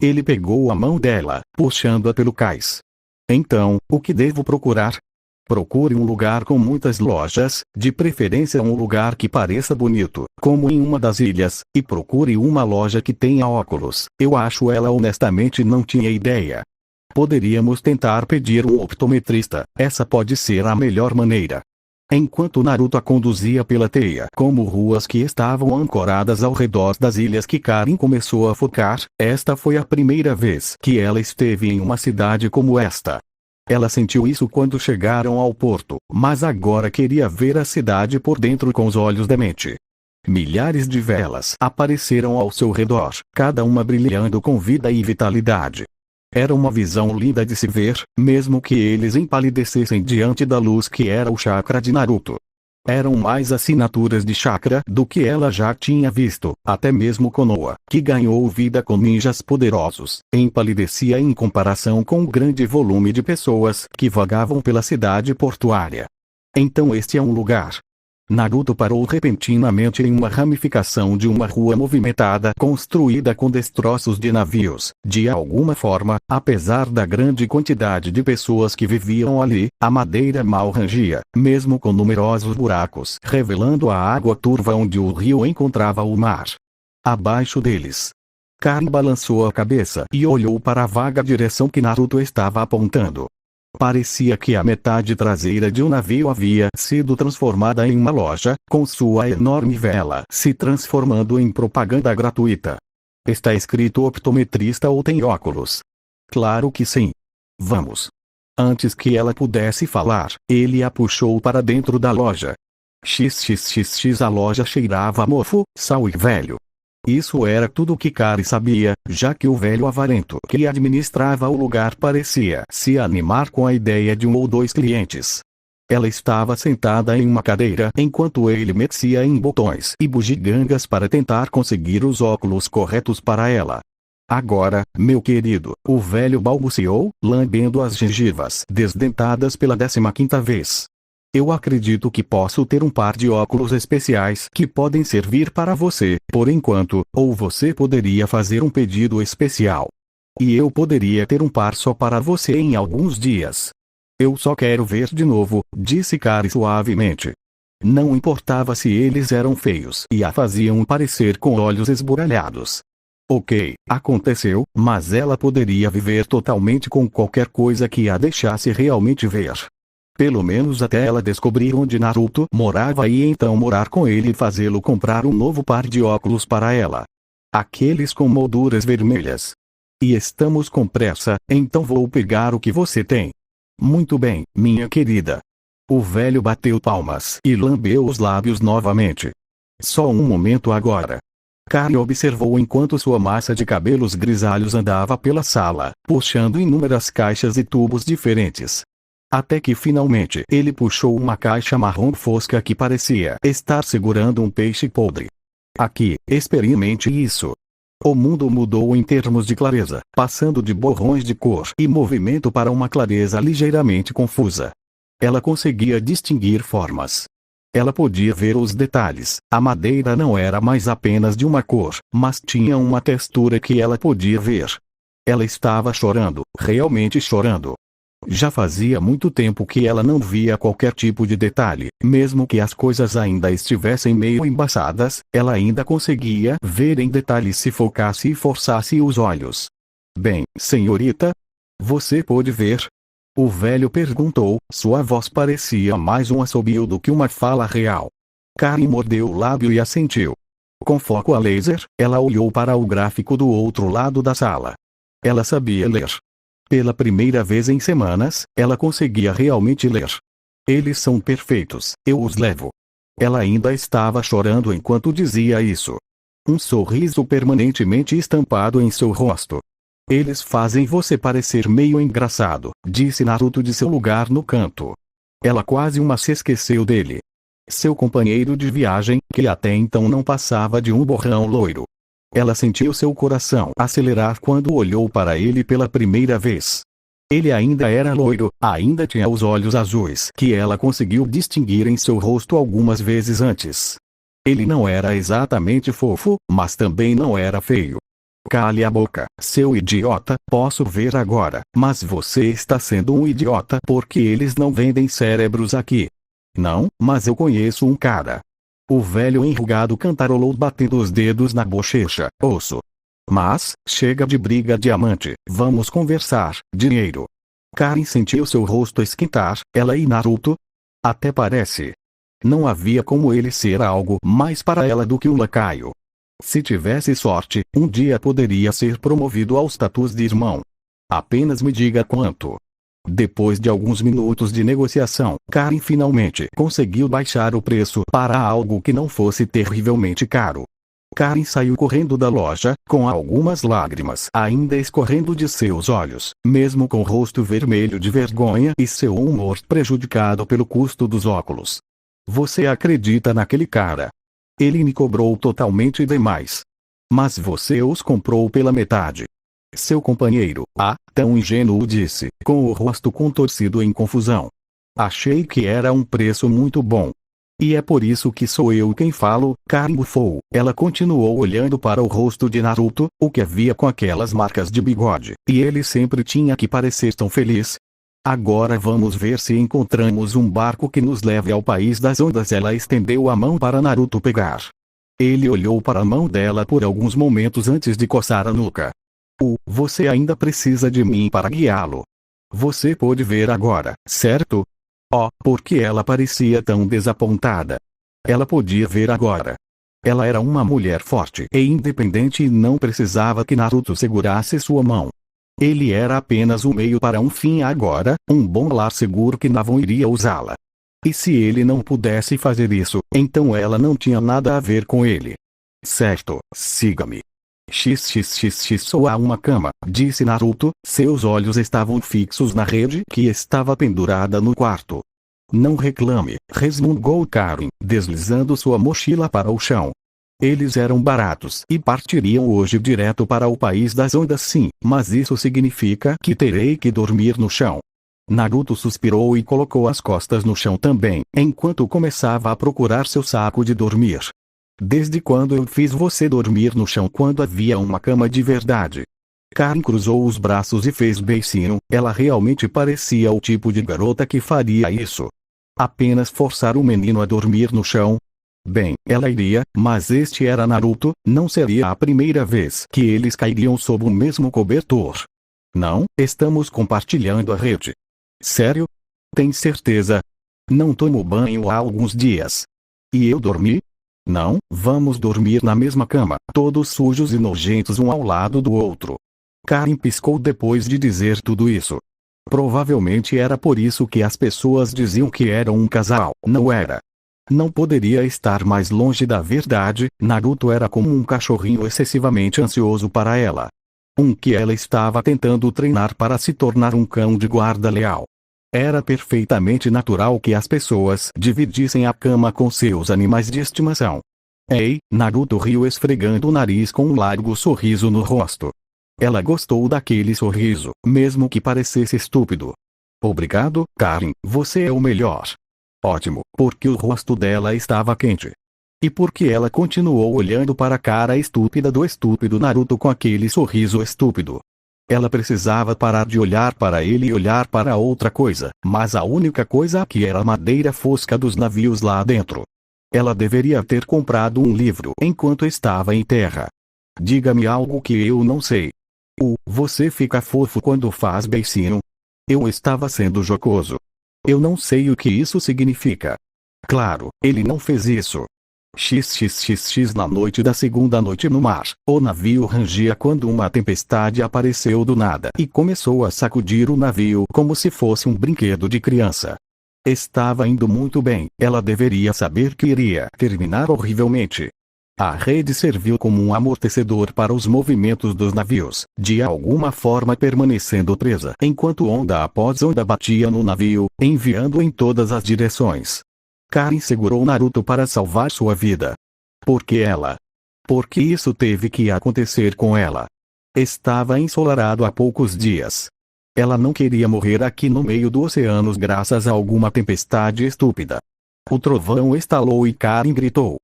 Speaker 2: Ele pegou a mão dela, puxando-a pelo cais. Então, o que devo procurar? Procure um lugar com muitas lojas, de preferência um lugar que pareça bonito, como em uma das ilhas, e procure uma loja que tenha óculos. Eu acho ela honestamente não tinha ideia. Poderíamos tentar pedir um optometrista, essa pode ser a melhor maneira. Enquanto Naruto a conduzia pela teia como ruas que estavam ancoradas ao redor das ilhas que Karin começou a focar, esta foi a primeira vez que ela esteve em uma cidade como esta. Ela sentiu isso quando chegaram ao porto, mas agora queria ver a cidade por dentro com os olhos da mente. Milhares de velas apareceram ao seu redor, cada uma brilhando com vida e vitalidade. Era uma visão linda de se ver, mesmo que eles empalidecessem diante da luz que era o chakra de Naruto. Eram mais assinaturas de chakra do que ela já tinha visto, até mesmo Konoha, que ganhou vida com ninjas poderosos, empalidecia em comparação com o grande volume de pessoas que vagavam pela cidade portuária. Então este é um lugar. Naruto parou repentinamente em uma ramificação de uma rua movimentada construída com destroços de navios. De alguma forma, apesar da grande quantidade de pessoas que viviam ali, a madeira mal rangia, mesmo com numerosos buracos, revelando a água turva onde o rio encontrava o mar. Abaixo deles, Karin balançou a cabeça e olhou para a vaga direção que Naruto estava apontando. Parecia que a metade traseira de um navio havia sido transformada em uma loja, com sua enorme vela se transformando em propaganda gratuita. Está escrito optometrista ou tem óculos? Claro que sim. Vamos. Antes que ela pudesse falar, ele a puxou para dentro da loja. XXXX. A loja cheirava a mofo, sal e velho. Isso era tudo o que Karin sabia, já que o velho avarento que administrava o lugar parecia se animar com a ideia de um ou dois clientes. Ela estava sentada em uma cadeira enquanto ele mexia em botões e bugigangas para tentar conseguir os óculos corretos para ela. Agora, meu querido, o velho balbuciou, lambendo as gengivas desdentadas pela 15ª vez. Eu acredito que posso ter um par de óculos especiais que podem servir para você, por enquanto, ou você poderia fazer um pedido especial. E eu poderia ter um par só para você em alguns dias. Eu só quero ver de novo, disse Karin suavemente. Não importava se eles eram feios e a faziam parecer com olhos esburalhados. Ok, aconteceu, mas ela poderia viver totalmente com qualquer coisa que a deixasse realmente ver. Pelo menos até ela descobrir onde Naruto morava e então morar com ele e fazê-lo comprar um novo par de óculos para ela. Aqueles com molduras vermelhas. E estamos com pressa, então vou pegar o que você tem. Muito bem, minha querida. O velho bateu palmas e lambeu os lábios novamente. Só um momento agora. Karin observou enquanto sua massa de cabelos grisalhos andava pela sala, puxando inúmeras caixas e tubos diferentes. Até que finalmente ele puxou uma caixa marrom fosca que parecia estar segurando um peixe podre. Aqui, experimente isso. O mundo mudou em termos de clareza, passando de borrões de cor e movimento para uma clareza ligeiramente confusa. Ela conseguia distinguir formas. Ela podia ver os detalhes. A madeira não era mais apenas de uma cor, mas tinha uma textura que ela podia ver. Ela estava chorando, realmente chorando. Já fazia muito tempo que ela não via qualquer tipo de detalhe, mesmo que as coisas ainda estivessem meio embaçadas, ela ainda conseguia ver em detalhes se focasse e forçasse os olhos. Bem, senhorita? Você pôde ver? O velho perguntou, sua voz parecia mais um assobio do que uma fala real. Karin mordeu o lábio e assentiu. Com foco a laser, ela olhou para o gráfico do outro lado da sala. Ela sabia ler. Pela primeira vez em semanas, ela conseguia realmente ler. Eles são perfeitos, eu os levo. Ela ainda estava chorando enquanto dizia isso. Um sorriso permanentemente estampado em seu rosto. Eles fazem você parecer meio engraçado, disse Naruto de seu lugar no canto. Ela quase se esqueceu dele. Seu companheiro de viagem, que até então não passava de um borrão loiro. Ela sentiu seu coração acelerar quando olhou para ele pela primeira vez. Ele ainda era loiro, ainda tinha os olhos azuis que ela conseguiu distinguir em seu rosto algumas vezes antes. Ele não era exatamente fofo, mas também não era feio. Cale a boca, seu idiota, posso ver agora, mas você está sendo um idiota porque eles não vendem cérebros aqui. Não, mas eu conheço um cara. O velho enrugado cantarolou batendo os dedos na bochecha. Osso. Mas, chega de briga diamante, vamos conversar, dinheiro. Karin sentiu seu rosto esquentar, ela e Naruto? Até parece. Não havia como ele ser algo mais para ela do que um lacaio. Se tivesse sorte, um dia poderia ser promovido ao status de irmão. Apenas me diga quanto. Depois de alguns minutos de negociação, Karin finalmente conseguiu baixar o preço para algo que não fosse terrivelmente caro. Karin saiu correndo da loja, com algumas lágrimas ainda escorrendo de seus olhos, mesmo com o rosto vermelho de vergonha e seu humor prejudicado pelo custo dos óculos. Você acredita naquele cara? Ele me cobrou totalmente demais. Mas você os comprou pela metade. Seu companheiro, tão ingênuo disse, com o rosto contorcido em confusão. Achei que era um preço muito bom. E é por isso que sou eu quem falo, Karin bufou. Ela continuou olhando para o rosto de Naruto, o que havia com aquelas marcas de bigode, e ele sempre tinha que parecer tão feliz. Agora vamos ver se encontramos um barco que nos leve ao país das ondas. Ela estendeu a mão para Naruto pegar. Ele olhou para a mão dela por alguns momentos antes de coçar a nuca. Você ainda precisa de mim para guiá-lo. Você pode ver agora, certo? Porque ela parecia tão desapontada. Ela podia ver agora. Ela era uma mulher forte e independente e não precisava que Naruto segurasse sua mão. Ele era apenas um meio para um fim agora, um bom lar seguro que Navon iria usá-la. E se ele não pudesse fazer isso, então ela não tinha nada a ver com ele. Certo, siga-me. XXXX sou a uma cama, disse Naruto, seus olhos estavam fixos na rede que estava pendurada no quarto. Não reclame, resmungou Karin, deslizando sua mochila para o chão. Eles eram baratos e partiriam hoje direto para o país das ondas sim, mas isso significa que terei que dormir no chão. Naruto suspirou e colocou as costas no chão também, enquanto começava a procurar seu saco de dormir. Desde quando eu fiz você dormir no chão quando havia uma cama de verdade? Karin cruzou os braços e fez beicinho, ela realmente parecia o tipo de garota que faria isso. Apenas forçar o menino a dormir no chão? Bem, ela iria, mas este era Naruto, não seria a primeira vez que eles cairiam sob o mesmo cobertor. Não, estamos compartilhando a rede. Sério? Tem certeza? Não tomo banho há alguns dias. E eu dormi? Não, vamos dormir na mesma cama, todos sujos e nojentos um ao lado do outro. Karin piscou depois de dizer tudo isso. Provavelmente era por isso que as pessoas diziam que eram um casal, não era. Não poderia estar mais longe da verdade, Naruto era como um cachorrinho excessivamente ansioso para ela. Que ela estava tentando treinar para se tornar um cão de guarda leal. Era perfeitamente natural que as pessoas dividissem a cama com seus animais de estimação. Ei, Naruto riu esfregando o nariz com um largo sorriso no rosto. Ela gostou daquele sorriso, mesmo que parecesse estúpido. Obrigado, Karin, você é o melhor. Ótimo, porque o rosto dela estava quente. E porque ela continuou olhando para a cara estúpida do estúpido Naruto com aquele sorriso estúpido. Ela precisava parar de olhar para ele e olhar para outra coisa, mas a única coisa aqui era a madeira fosca dos navios lá dentro. Ela deveria ter comprado um livro enquanto estava em terra. Diga-me algo que eu não sei. Você fica fofo quando faz beicinho? Eu estava sendo jocoso. Eu não sei o que isso significa. Claro, ele não fez isso. XXXX na noite da segunda noite no mar, o navio rangia quando uma tempestade apareceu do nada e começou a sacudir o navio como se fosse um brinquedo de criança. Estava indo muito bem, ela deveria saber que iria terminar horrivelmente. A rede serviu como um amortecedor para os movimentos dos navios, de alguma forma permanecendo presa enquanto onda após onda batia no navio, enviando em todas as direções. Karin segurou Naruto para salvar sua vida. Por que ela? Porque isso teve que acontecer com ela. Estava ensolarado há poucos dias. Ela não queria morrer aqui no meio do oceano graças a alguma tempestade estúpida. O trovão estalou e Karin gritou.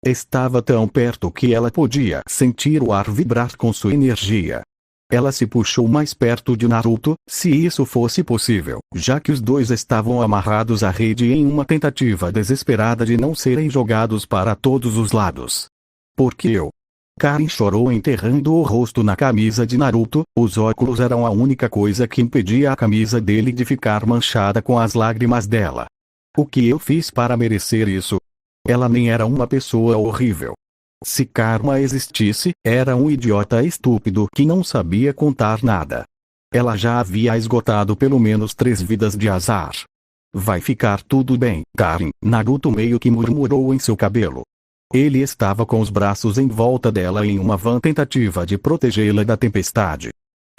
Speaker 2: Estava tão perto que ela podia sentir o ar vibrar com sua energia. Ela se puxou mais perto de Naruto, se isso fosse possível, já que os dois estavam amarrados à rede em uma tentativa desesperada de não serem jogados para todos os lados. Porque eu? Karin chorou enterrando o rosto na camisa de Naruto, os óculos eram a única coisa que impedia a camisa dele de ficar manchada com as lágrimas dela. O que eu fiz para merecer isso? Ela nem era uma pessoa horrível. Se karma existisse, era um idiota estúpido que não sabia contar nada. Ela já havia esgotado pelo menos 3 vidas de azar. Vai ficar tudo bem, Karin, Naruto meio que murmurou em seu cabelo. Ele estava com os braços em volta dela em uma vã tentativa de protegê-la da tempestade.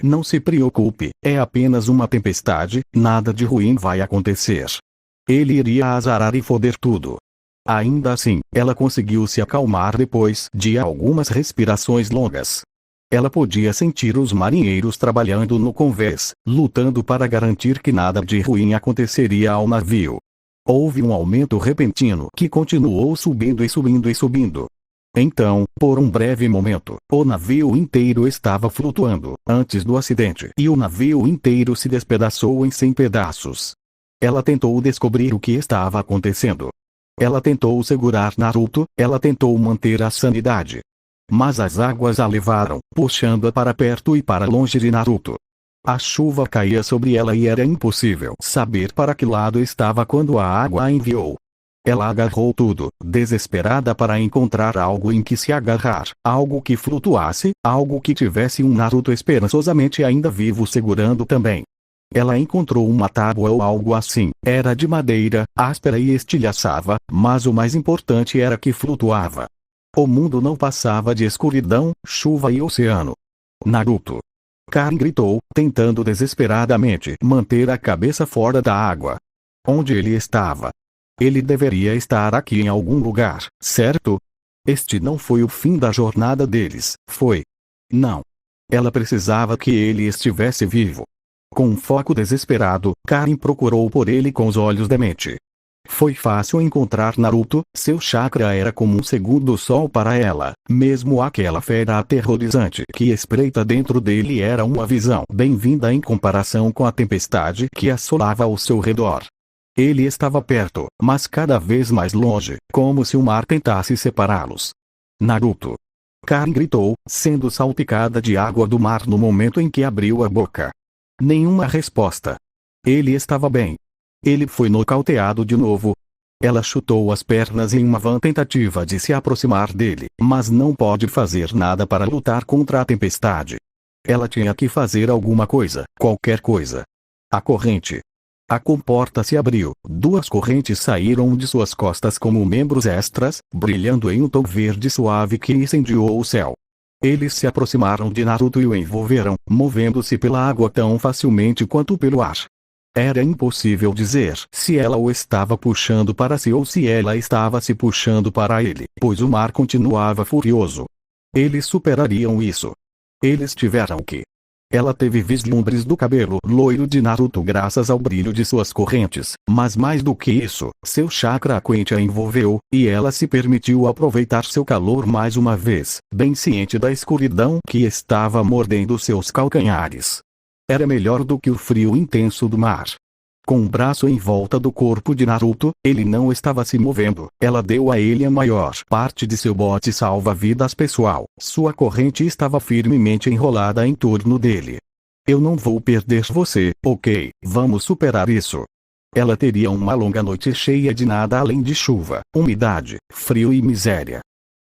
Speaker 2: Não se preocupe, é apenas uma tempestade, nada de ruim vai acontecer. Ele iria azarar e foder tudo. Ainda assim, ela conseguiu se acalmar depois de algumas respirações longas. Ela podia sentir os marinheiros trabalhando no convés, lutando para garantir que nada de ruim aconteceria ao navio. Houve um aumento repentino que continuou subindo e subindo e subindo. Então, por um breve momento, o navio inteiro estava flutuando, antes do acidente, e o navio inteiro se despedaçou em 100 pedaços. Ela tentou descobrir o que estava acontecendo. Ela tentou segurar Naruto, ela tentou manter a sanidade. Mas as águas a levaram, puxando-a para perto e para longe de Naruto. A chuva caía sobre ela e era impossível saber para que lado estava quando a água a enviou. Ela agarrou tudo, desesperada para encontrar algo em que se agarrar, algo que flutuasse, algo que tivesse um Naruto esperançosamente ainda vivo segurando também. Ela encontrou uma tábua ou algo assim, era de madeira, áspera e estilhaçava, mas o mais importante era que flutuava. O mundo não passava de escuridão, chuva e oceano. Naruto! Karin gritou, tentando desesperadamente manter a cabeça fora da água. Onde ele estava? Ele deveria estar aqui em algum lugar, certo? Este não foi o fim da jornada deles, foi? Não. Ela precisava que ele estivesse vivo. Com um foco desesperado, Karin procurou por ele com os olhos da mente. Foi fácil encontrar Naruto, seu chakra era como um segundo sol para ela, mesmo aquela fera aterrorizante que espreita dentro dele era uma visão bem-vinda em comparação com a tempestade que assolava ao seu redor. Ele estava perto, mas cada vez mais longe, como se o mar tentasse separá-los. Naruto! Karin gritou, sendo salpicada de água do mar no momento em que abriu a boca. Nenhuma resposta. Ele estava bem. Ele foi nocauteado de novo. Ela chutou as pernas em uma vã tentativa de se aproximar dele, mas não pode fazer nada para lutar contra a tempestade. Ela tinha que fazer alguma coisa, qualquer coisa. A corrente. A comporta se abriu, 2 correntes saíram de suas costas como membros extras, brilhando em um tom verde suave que incendiou o céu. Eles se aproximaram de Naruto e o envolveram, movendo-se pela água tão facilmente quanto pelo ar. Era impossível dizer se ela o estava puxando para si ou se ela estava se puxando para ele, pois o mar continuava furioso. Eles superariam isso. Eles tiveram que. Ela teve vislumbres do cabelo loiro de Naruto graças ao brilho de suas correntes, mas mais do que isso, seu chakra quente a envolveu, e ela se permitiu aproveitar seu calor mais uma vez, bem ciente da escuridão que estava mordendo seus calcanhares. Era melhor do que o frio intenso do mar. Com o braço em volta do corpo de Naruto, ele não estava se movendo. Ela deu a ele a maior parte de seu bote salva-vidas pessoal. Sua corrente estava firmemente enrolada em torno dele. Eu não vou perder você, ok? Vamos superar isso. Ela teria uma longa noite cheia de nada além de chuva, umidade, frio e miséria.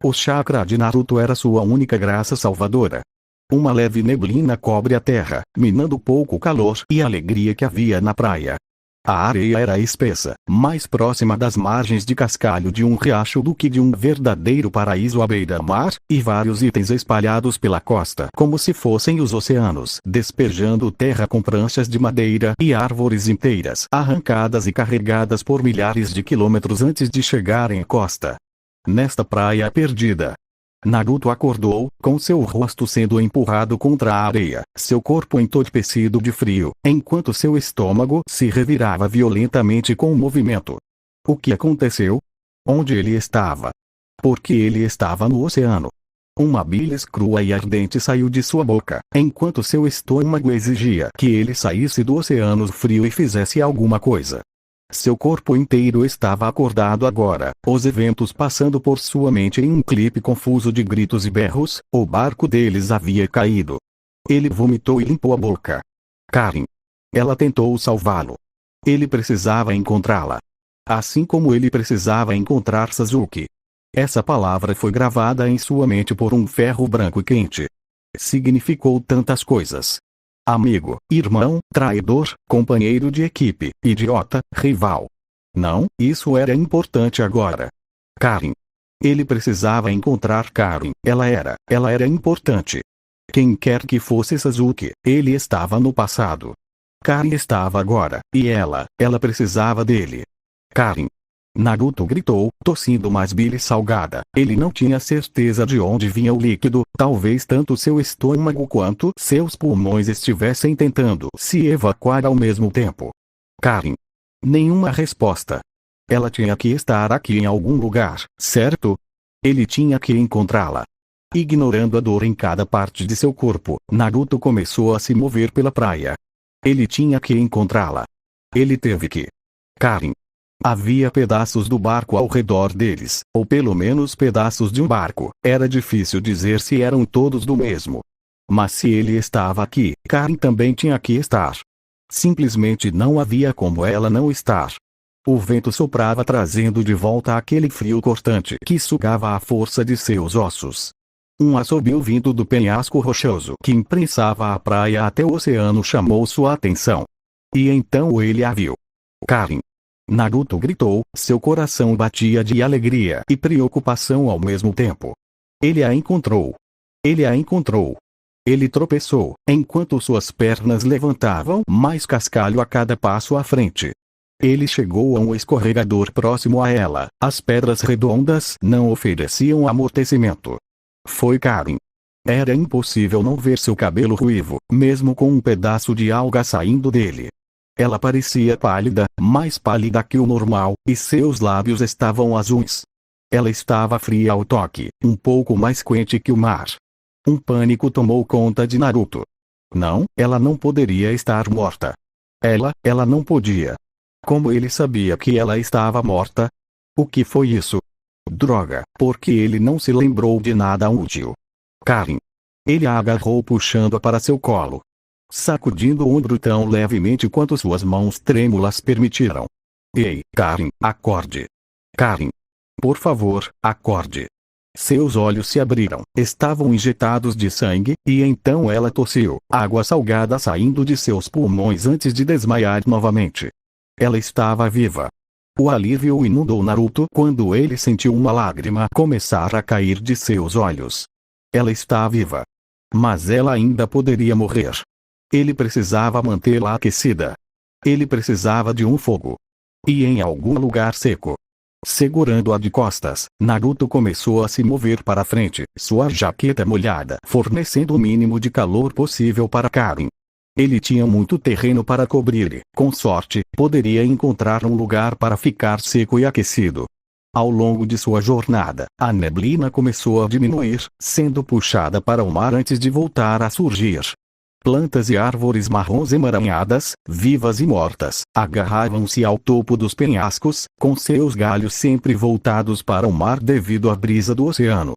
Speaker 2: O chakra de Naruto era sua única graça salvadora. Uma leve neblina cobre a terra, minando pouco calor e alegria que havia na praia. A areia era espessa, mais próxima das margens de cascalho de um riacho do que de um verdadeiro paraíso à beira-mar, e vários itens espalhados pela costa como se fossem os oceanos, despejando terra com pranchas de madeira e árvores inteiras arrancadas e carregadas por milhares de quilômetros antes de chegarem à costa. Nesta praia perdida, Naruto acordou, com seu rosto sendo empurrado contra a areia, seu corpo entorpecido de frio, enquanto seu estômago se revirava violentamente com o movimento. O que aconteceu? Onde ele estava? Porque ele estava no oceano. Uma bilis crua e ardente saiu de sua boca, enquanto seu estômago exigia que ele saísse do oceano frio e fizesse alguma coisa. Seu corpo inteiro estava acordado agora, os eventos passando por sua mente em um clipe confuso de gritos e berros. O barco deles havia caído. Ele vomitou e limpou a boca. Karin. Ela tentou salvá-lo. Ele precisava encontrá-la. Assim como ele precisava encontrar Sasuke. Essa palavra foi gravada em sua mente por um ferro branco e quente. Significou tantas coisas. Amigo, irmão, traidor, companheiro de equipe, idiota, rival. Não, isso era importante agora. Karin. Ele precisava encontrar Karin. Ela era importante. Quem quer que fosse Sasuke, ele estava no passado. Karin estava agora, e ela precisava dele. Karin. Naruto gritou, tossindo mais bile salgada. Ele não tinha certeza de onde vinha o líquido, talvez tanto seu estômago quanto seus pulmões estivessem tentando se evacuar ao mesmo tempo. Karin. Nenhuma resposta. Ela tinha que estar aqui em algum lugar, certo? Ele tinha que encontrá-la. Ignorando a dor em cada parte de seu corpo, Naruto começou a se mover pela praia. Ele tinha que encontrá-la. Ele teve que. Karin. Havia pedaços do barco ao redor deles, ou pelo menos pedaços de um barco. Era difícil dizer se eram todos do mesmo. Mas se ele estava aqui, Karin também tinha que estar. Simplesmente não havia como ela não estar. O vento soprava trazendo de volta aquele frio cortante que sugava a força de seus ossos. Um assobio vindo do penhasco rochoso que imprensava a praia até o oceano chamou sua atenção. E então ele a viu. Karin. Naruto gritou, seu coração batia de alegria e preocupação ao mesmo tempo. Ele a encontrou. Ele a encontrou. Ele tropeçou, enquanto suas pernas levantavam mais cascalho a cada passo à frente. Ele chegou a um escorregador próximo a ela. As pedras redondas não ofereciam amortecimento. Foi Karin. Era impossível não ver seu cabelo ruivo, mesmo com um pedaço de alga saindo dele. Ela parecia pálida, mais pálida que o normal, e seus lábios estavam azuis. Ela estava fria ao toque, um pouco mais quente que o mar. Um pânico tomou conta de Naruto. Não, ela não poderia estar morta. Ela não podia. Como ele sabia que ela estava morta? O que foi isso? Droga, porque ele não se lembrou de nada útil. Karin. Ele a agarrou puxando-a para seu colo. Sacudindo o ombro tão levemente quanto suas mãos trêmulas permitiram. Ei, Karin, acorde. Karin. Por favor, acorde. Seus olhos se abriram, estavam injetados de sangue, e então ela tossiu, água salgada saindo de seus pulmões antes de desmaiar novamente. Ela estava viva. O alívio inundou Naruto quando ele sentiu uma lágrima começar a cair de seus olhos. Ela está viva. Mas ela ainda poderia morrer. Ele precisava mantê-la aquecida. Ele precisava de um fogo. E em algum lugar seco. Segurando-a de costas, Naruto começou a se mover para frente, sua jaqueta molhada fornecendo o mínimo de calor possível para Karin. Ele tinha muito terreno para cobrir e, com sorte, poderia encontrar um lugar para ficar seco e aquecido. Ao longo de sua jornada, a neblina começou a diminuir, sendo puxada para o mar antes de voltar a surgir. Plantas e árvores marrons emaranhadas, vivas e mortas, agarravam-se ao topo dos penhascos, com seus galhos sempre voltados para o mar devido à brisa do oceano.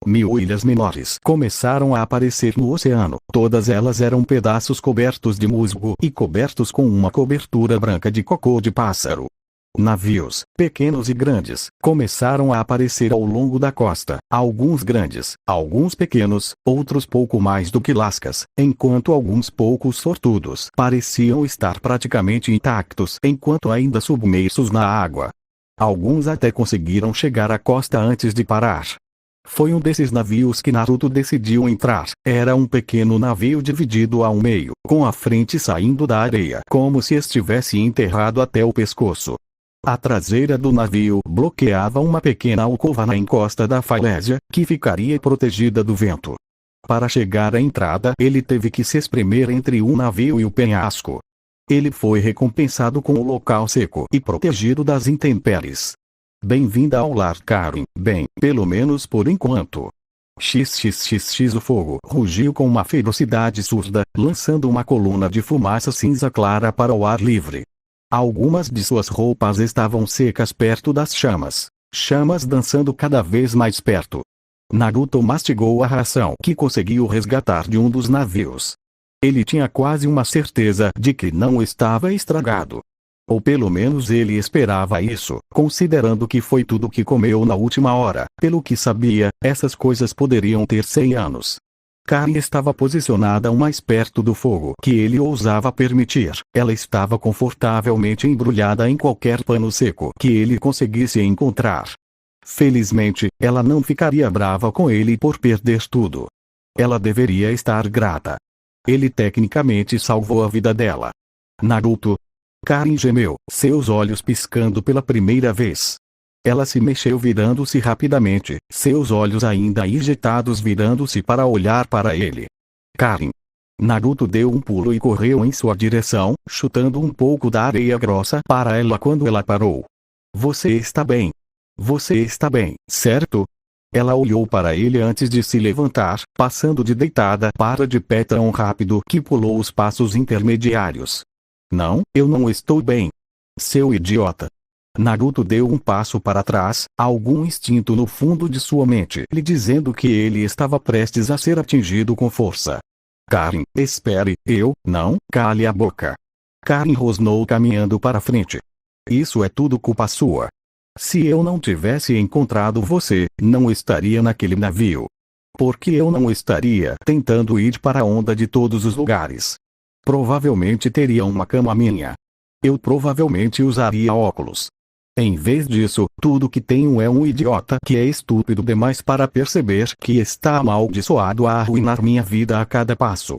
Speaker 2: 1000 ilhas menores começaram a aparecer no oceano, todas elas eram pedaços cobertos de musgo e cobertos com uma cobertura branca de cocô de pássaro. Navios, pequenos e grandes, começaram a aparecer ao longo da costa, alguns grandes, alguns pequenos, outros pouco mais do que lascas, enquanto alguns poucos sortudos pareciam estar praticamente intactos enquanto ainda submersos na água. Alguns até conseguiram chegar à costa antes de parar. Foi um desses navios que Naruto decidiu entrar. Era um pequeno navio dividido ao meio, com a frente saindo da areia como se estivesse enterrado até o pescoço. A traseira do navio bloqueava uma pequena alcova na encosta da falésia, que ficaria protegida do vento. Para chegar à entrada, ele teve que se espremer entre o navio e o penhasco. Ele foi recompensado com o local seco e protegido das intempéries. Bem-vinda ao lar, Karen. Bem, pelo menos por enquanto. XXXX. O fogo rugiu com uma ferocidade surda, lançando uma coluna de fumaça cinza clara para o ar livre. Algumas de suas roupas estavam secas perto das chamas. Chamas dançando cada vez mais perto. Naruto mastigou a ração que conseguiu resgatar de um dos navios. Ele tinha quase uma certeza de que não estava estragado. Ou pelo menos ele esperava isso, considerando que foi tudo que comeu na última hora. Pelo que sabia, essas coisas poderiam ter 100 anos. Karen estava posicionada o mais perto do fogo que ele ousava permitir. Ela estava confortavelmente embrulhada em qualquer pano seco que ele conseguisse encontrar. Felizmente, ela não ficaria brava com ele por perder tudo. Ela deveria estar grata. Ele tecnicamente salvou a vida dela. Naruto. Karen gemeu, seus olhos piscando pela primeira vez. Ela se mexeu virando-se rapidamente, seus olhos ainda injetados virando-se para olhar para ele. Karen. Naruto deu um pulo e correu em sua direção, chutando um pouco da areia grossa para ela quando ela parou. Você está bem. Você está bem, certo? Ela olhou para ele antes de se levantar, passando de deitada para de pé tão rápido que pulou os passos intermediários. Não, eu não estou bem. Seu idiota. Naruto deu um passo para trás, algum instinto no fundo de sua mente lhe dizendo que ele estava prestes a ser atingido com força. Karen, espere, não, cale a boca. Karen rosnou caminhando para frente. Isso é tudo culpa sua. Se eu não tivesse encontrado você, não estaria naquele navio. Porque eu não estaria tentando ir para a onda de todos os lugares. Provavelmente teria uma cama minha. Eu provavelmente usaria óculos. Em vez disso, tudo que tenho é um idiota que é estúpido demais para perceber que está amaldiçoado a arruinar minha vida a cada passo.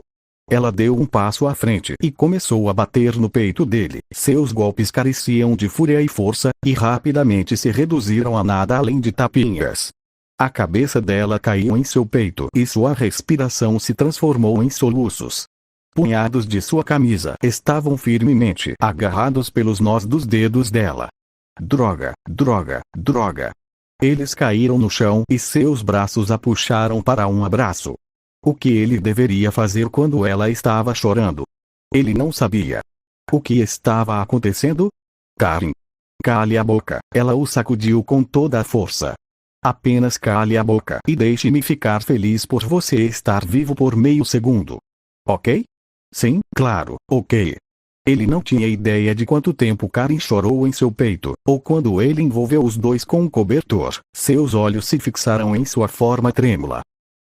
Speaker 2: Ela deu um passo à frente e começou a bater no peito dele. Seus golpes careciam de fúria e força, e rapidamente se reduziram a nada além de tapinhas. A cabeça dela caiu em seu peito e sua respiração se transformou em soluços. Punhados de sua camisa estavam firmemente agarrados pelos nós dos dedos dela. Droga, droga, droga. Eles caíram no chão e seus braços a puxaram para um abraço. O que ele deveria fazer quando ela estava chorando? Ele não sabia. O que estava acontecendo? Karen. Cale a boca. Ela o sacudiu com toda a força. Apenas cale a boca e deixe-me ficar feliz por você estar vivo por meio segundo. Ok? Sim, claro, ok. Ele não tinha ideia de quanto tempo Karen chorou em seu peito, ou quando ele envolveu os dois com um cobertor. Seus olhos se fixaram em sua forma trêmula.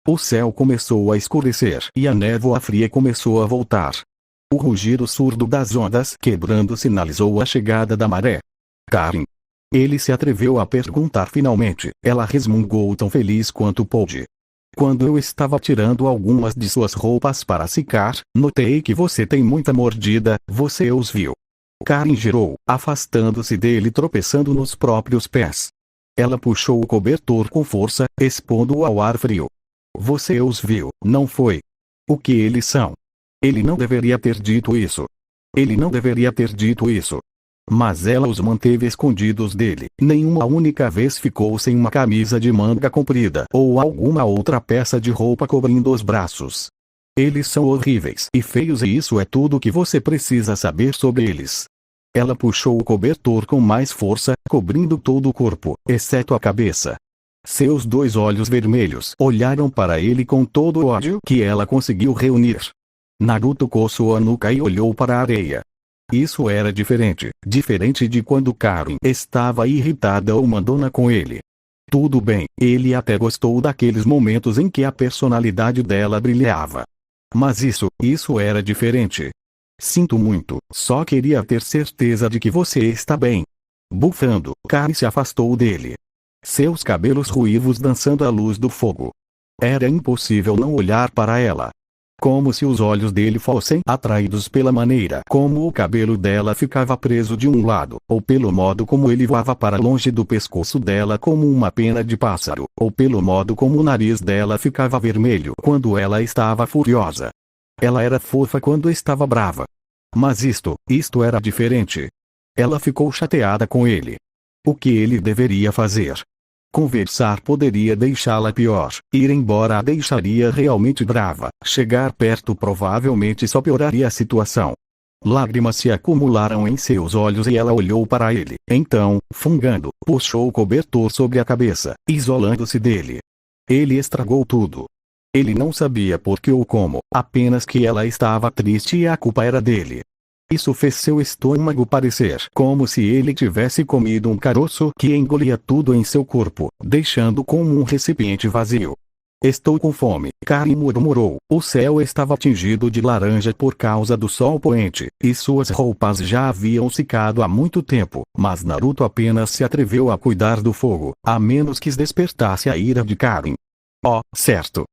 Speaker 2: O céu começou a escurecer e a névoa fria começou a voltar. O rugido surdo das ondas quebrando sinalizou a chegada da maré. Karen. Ele se atreveu a perguntar finalmente. Ela resmungou tão feliz quanto pôde. Quando eu estava tirando algumas de suas roupas para secar, notei que você tem muita mordida, você os viu. Karen girou, afastando-se dele tropeçando nos próprios pés. Ela puxou o cobertor com força, expondo-o ao ar frio. Você os viu, não foi? O que eles são? Ele não deveria ter dito isso. Ele não deveria ter dito isso. Mas ela os manteve escondidos dele. Nenhuma única vez ficou sem uma camisa de manga comprida ou alguma outra peça de roupa cobrindo os braços. Eles são horríveis e feios e isso é tudo que você precisa saber sobre eles. Ela puxou o cobertor com mais força, cobrindo todo o corpo, exceto a cabeça. Seus dois olhos vermelhos olharam para ele com todo o ódio que ela conseguiu reunir. Naruto coçou a nuca e olhou para a areia. Isso era diferente de quando Karen estava irritada ou mandona com ele. Tudo bem, ele até gostou daqueles momentos em que a personalidade dela brilhava. Mas isso era diferente. Sinto muito, só queria ter certeza de que você está bem. Bufando, Karen se afastou dele. Seus cabelos ruivos dançando à luz do fogo. Era impossível não olhar para ela. como se os olhos dele fossem atraídos pela maneira como o cabelo dela ficava preso de um lado, ou pelo modo como ele voava para longe do pescoço dela como uma pena de pássaro, ou pelo modo como o nariz dela ficava vermelho quando ela estava furiosa. Ela era fofa quando estava brava. Mas isto era diferente. Ela ficou chateada com ele. O que ele deveria fazer? Conversar poderia deixá-la pior, ir embora a deixaria realmente brava, chegar perto provavelmente só pioraria a situação. Lágrimas se acumularam em seus olhos e ela olhou para ele. Então, fungando, puxou o cobertor sobre a cabeça, isolando-se dele. Ele estragou tudo. Ele não sabia por que ou como, apenas que ela estava triste e a culpa era dele. Isso fez seu estômago parecer como se ele tivesse comido um caroço que engolia tudo em seu corpo, deixando como um recipiente vazio. Estou com fome, Karin murmurou. O céu estava tingido de laranja por causa do sol poente, e suas roupas já haviam secado há muito tempo, mas Naruto apenas se atreveu a cuidar do fogo, a menos que despertasse a ira de Karin. Oh, certo.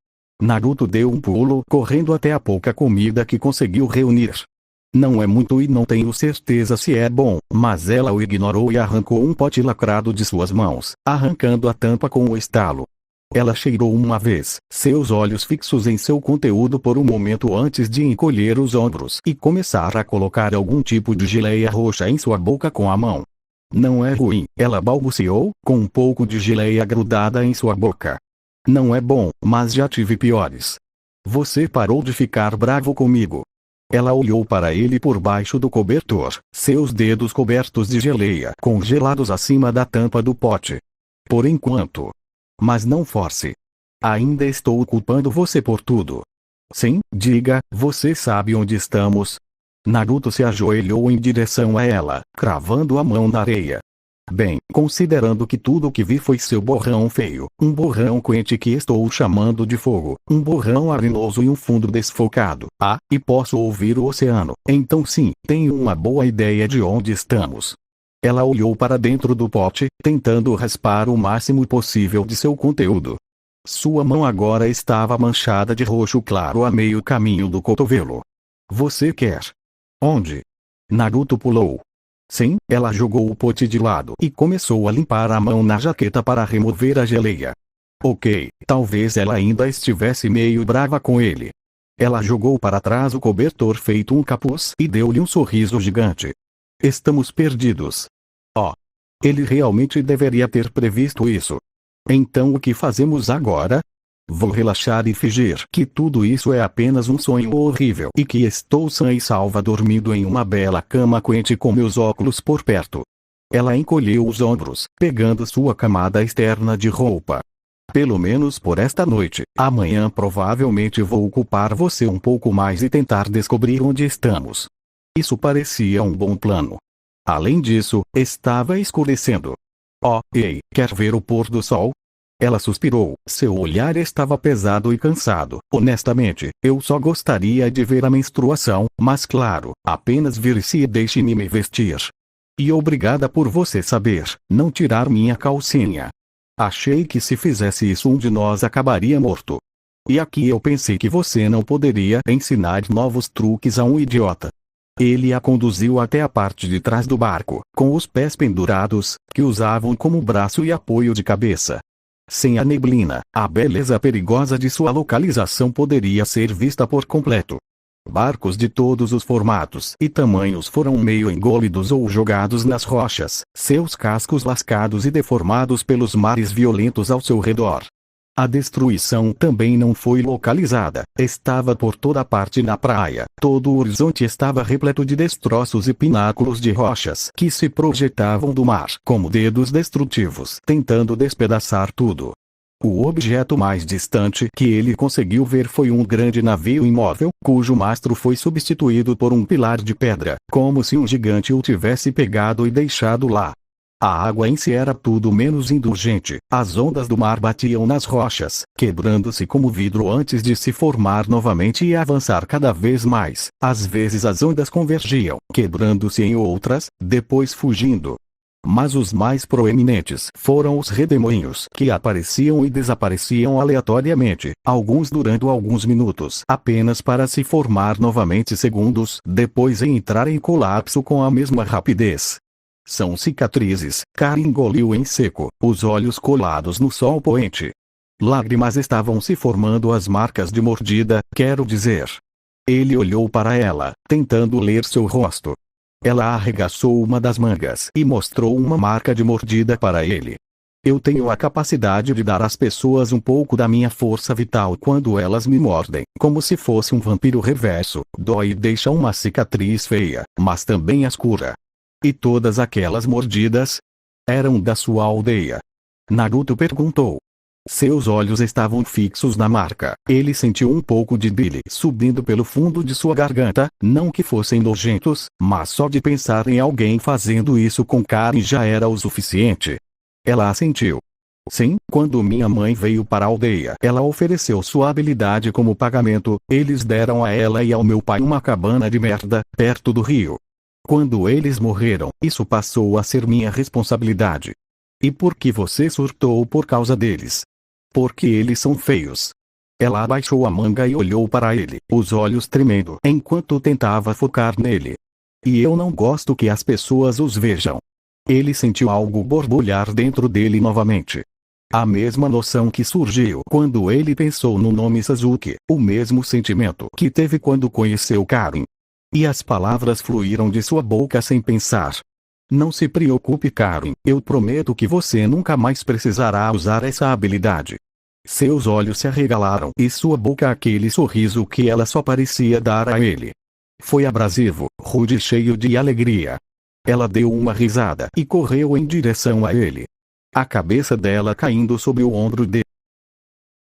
Speaker 2: Naruto deu um pulo correndo até a pouca comida que conseguiu reunir. Não é muito e não tenho certeza se é bom, mas ela o ignorou e arrancou um pote lacrado de suas mãos, arrancando a tampa com o estalo. Ela cheirou uma vez, seus olhos fixos em seu conteúdo por um momento antes de encolher os ombros e começar a colocar algum tipo de geleia roxa em sua boca com a mão. Não é ruim, ela balbuciou, com um pouco de geleia grudada em sua boca. Não é bom, mas já tive piores. Você parou de ficar bravo comigo. Ela olhou para ele por baixo do cobertor, seus dedos cobertos de geleia congelados acima da tampa do pote. Por enquanto. Mas não force. Ainda estou culpando você por tudo. Sim, diga, você sabe onde estamos? Naruto se ajoelhou em direção a ela, cravando a mão na areia. Bem, considerando que tudo o que vi foi seu borrão feio, um borrão quente que estou chamando de fogo, um borrão arenoso e um fundo desfocado, e posso ouvir o oceano, então sim, tenho uma boa ideia de onde estamos. Ela olhou para dentro do pote, tentando raspar o máximo possível de seu conteúdo. Sua mão agora estava manchada de roxo claro a meio caminho do cotovelo. Você quer? Onde? Naruto pulou. Sim, ela jogou o pote de lado e começou a limpar a mão na jaqueta para remover a geleia. Ok, talvez ela ainda estivesse meio brava com ele. Ela jogou para trás o cobertor feito um capuz e deu-lhe um sorriso gigante. Estamos perdidos. Oh. Ele realmente deveria ter previsto isso. Então o que fazemos agora? Vou relaxar e fingir que tudo isso é apenas um sonho horrível e que estou sã e salva dormindo em uma bela cama quente com meus óculos por perto. Ela encolheu os ombros, pegando sua camada externa de roupa. Pelo menos por esta noite. Amanhã provavelmente vou culpar você um pouco mais e tentar descobrir onde estamos. Isso parecia um bom plano. Além disso, estava escurecendo. Oh, ei, quer ver o pôr do sol? Ela suspirou, seu olhar estava pesado e cansado. Honestamente, eu só gostaria de ver a menstruação, mas claro, apenas vire-se e deixe-me me vestir. E obrigada por você saber, não tirar minha calcinha. Achei que se fizesse isso um de nós acabaria morto. E aqui eu pensei que você não poderia ensinar novos truques a um idiota. Ele a conduziu até a parte de trás do barco, com os pés pendurados, que usavam como braço e apoio de cabeça. Sem a neblina, a beleza perigosa de sua localização poderia ser vista por completo. Barcos de todos os formatos e tamanhos foram meio engolidos ou jogados nas rochas, seus cascos lascados e deformados pelos mares violentos ao seu redor. A destruição também não foi localizada, estava por toda parte na praia, todo o horizonte estava repleto de destroços e pináculos de rochas que se projetavam do mar como dedos destrutivos tentando despedaçar tudo. O objeto mais distante que ele conseguiu ver foi um grande navio imóvel, cujo mastro foi substituído por um pilar de pedra, como se um gigante o tivesse pegado e deixado lá. A água em si era tudo menos indulgente, as ondas do mar batiam nas rochas, quebrando-se como vidro antes de se formar novamente e avançar cada vez mais. Às vezes as ondas convergiam, quebrando-se em outras, depois fugindo. Mas os mais proeminentes foram os redemoinhos que apareciam e desapareciam aleatoriamente, alguns durando alguns minutos apenas para se formar novamente segundos depois e entrar em colapso com a mesma rapidez. São cicatrizes, Karen engoliu em seco, os olhos colados no sol poente. Lágrimas estavam se formando, as marcas de mordida, quero dizer. Ele olhou para ela, tentando ler seu rosto. Ela arregaçou uma das mangas e mostrou uma marca de mordida para ele. Eu tenho a capacidade de dar às pessoas um pouco da minha força vital quando elas me mordem, como se fosse um vampiro reverso, dói e deixa uma cicatriz feia, mas também as cura. E todas aquelas mordidas? Eram da sua aldeia? Naruto perguntou. Seus olhos estavam fixos na marca. Ele sentiu um pouco de bile subindo pelo fundo de sua garganta, não que fossem nojentos, mas só de pensar em alguém fazendo isso com Karen já era o suficiente. Ela assentiu. Sim, quando minha mãe veio para a aldeia, ela ofereceu sua habilidade como pagamento. Eles deram a ela e ao meu pai uma cabana de merda, perto do rio. Quando eles morreram, isso passou a ser minha responsabilidade. E por que você surtou por causa deles? Porque eles são feios. Ela abaixou a manga e olhou para ele, os olhos tremendo, enquanto tentava focar nele. E eu não gosto que as pessoas os vejam. Ele sentiu algo borbulhar dentro dele novamente. A mesma noção que surgiu quando ele pensou no nome Sasuke, o mesmo sentimento que teve quando conheceu Karen. E as palavras fluíram de sua boca sem pensar. Não se preocupe, Karen, eu prometo que você nunca mais precisará usar essa habilidade. Seus olhos se arregalaram e sua boca aquele sorriso que ela só parecia dar a ele. Foi abrasivo, rude e cheio de alegria. Ela deu uma risada e correu em direção a ele. A cabeça dela caindo sobre o ombro dele.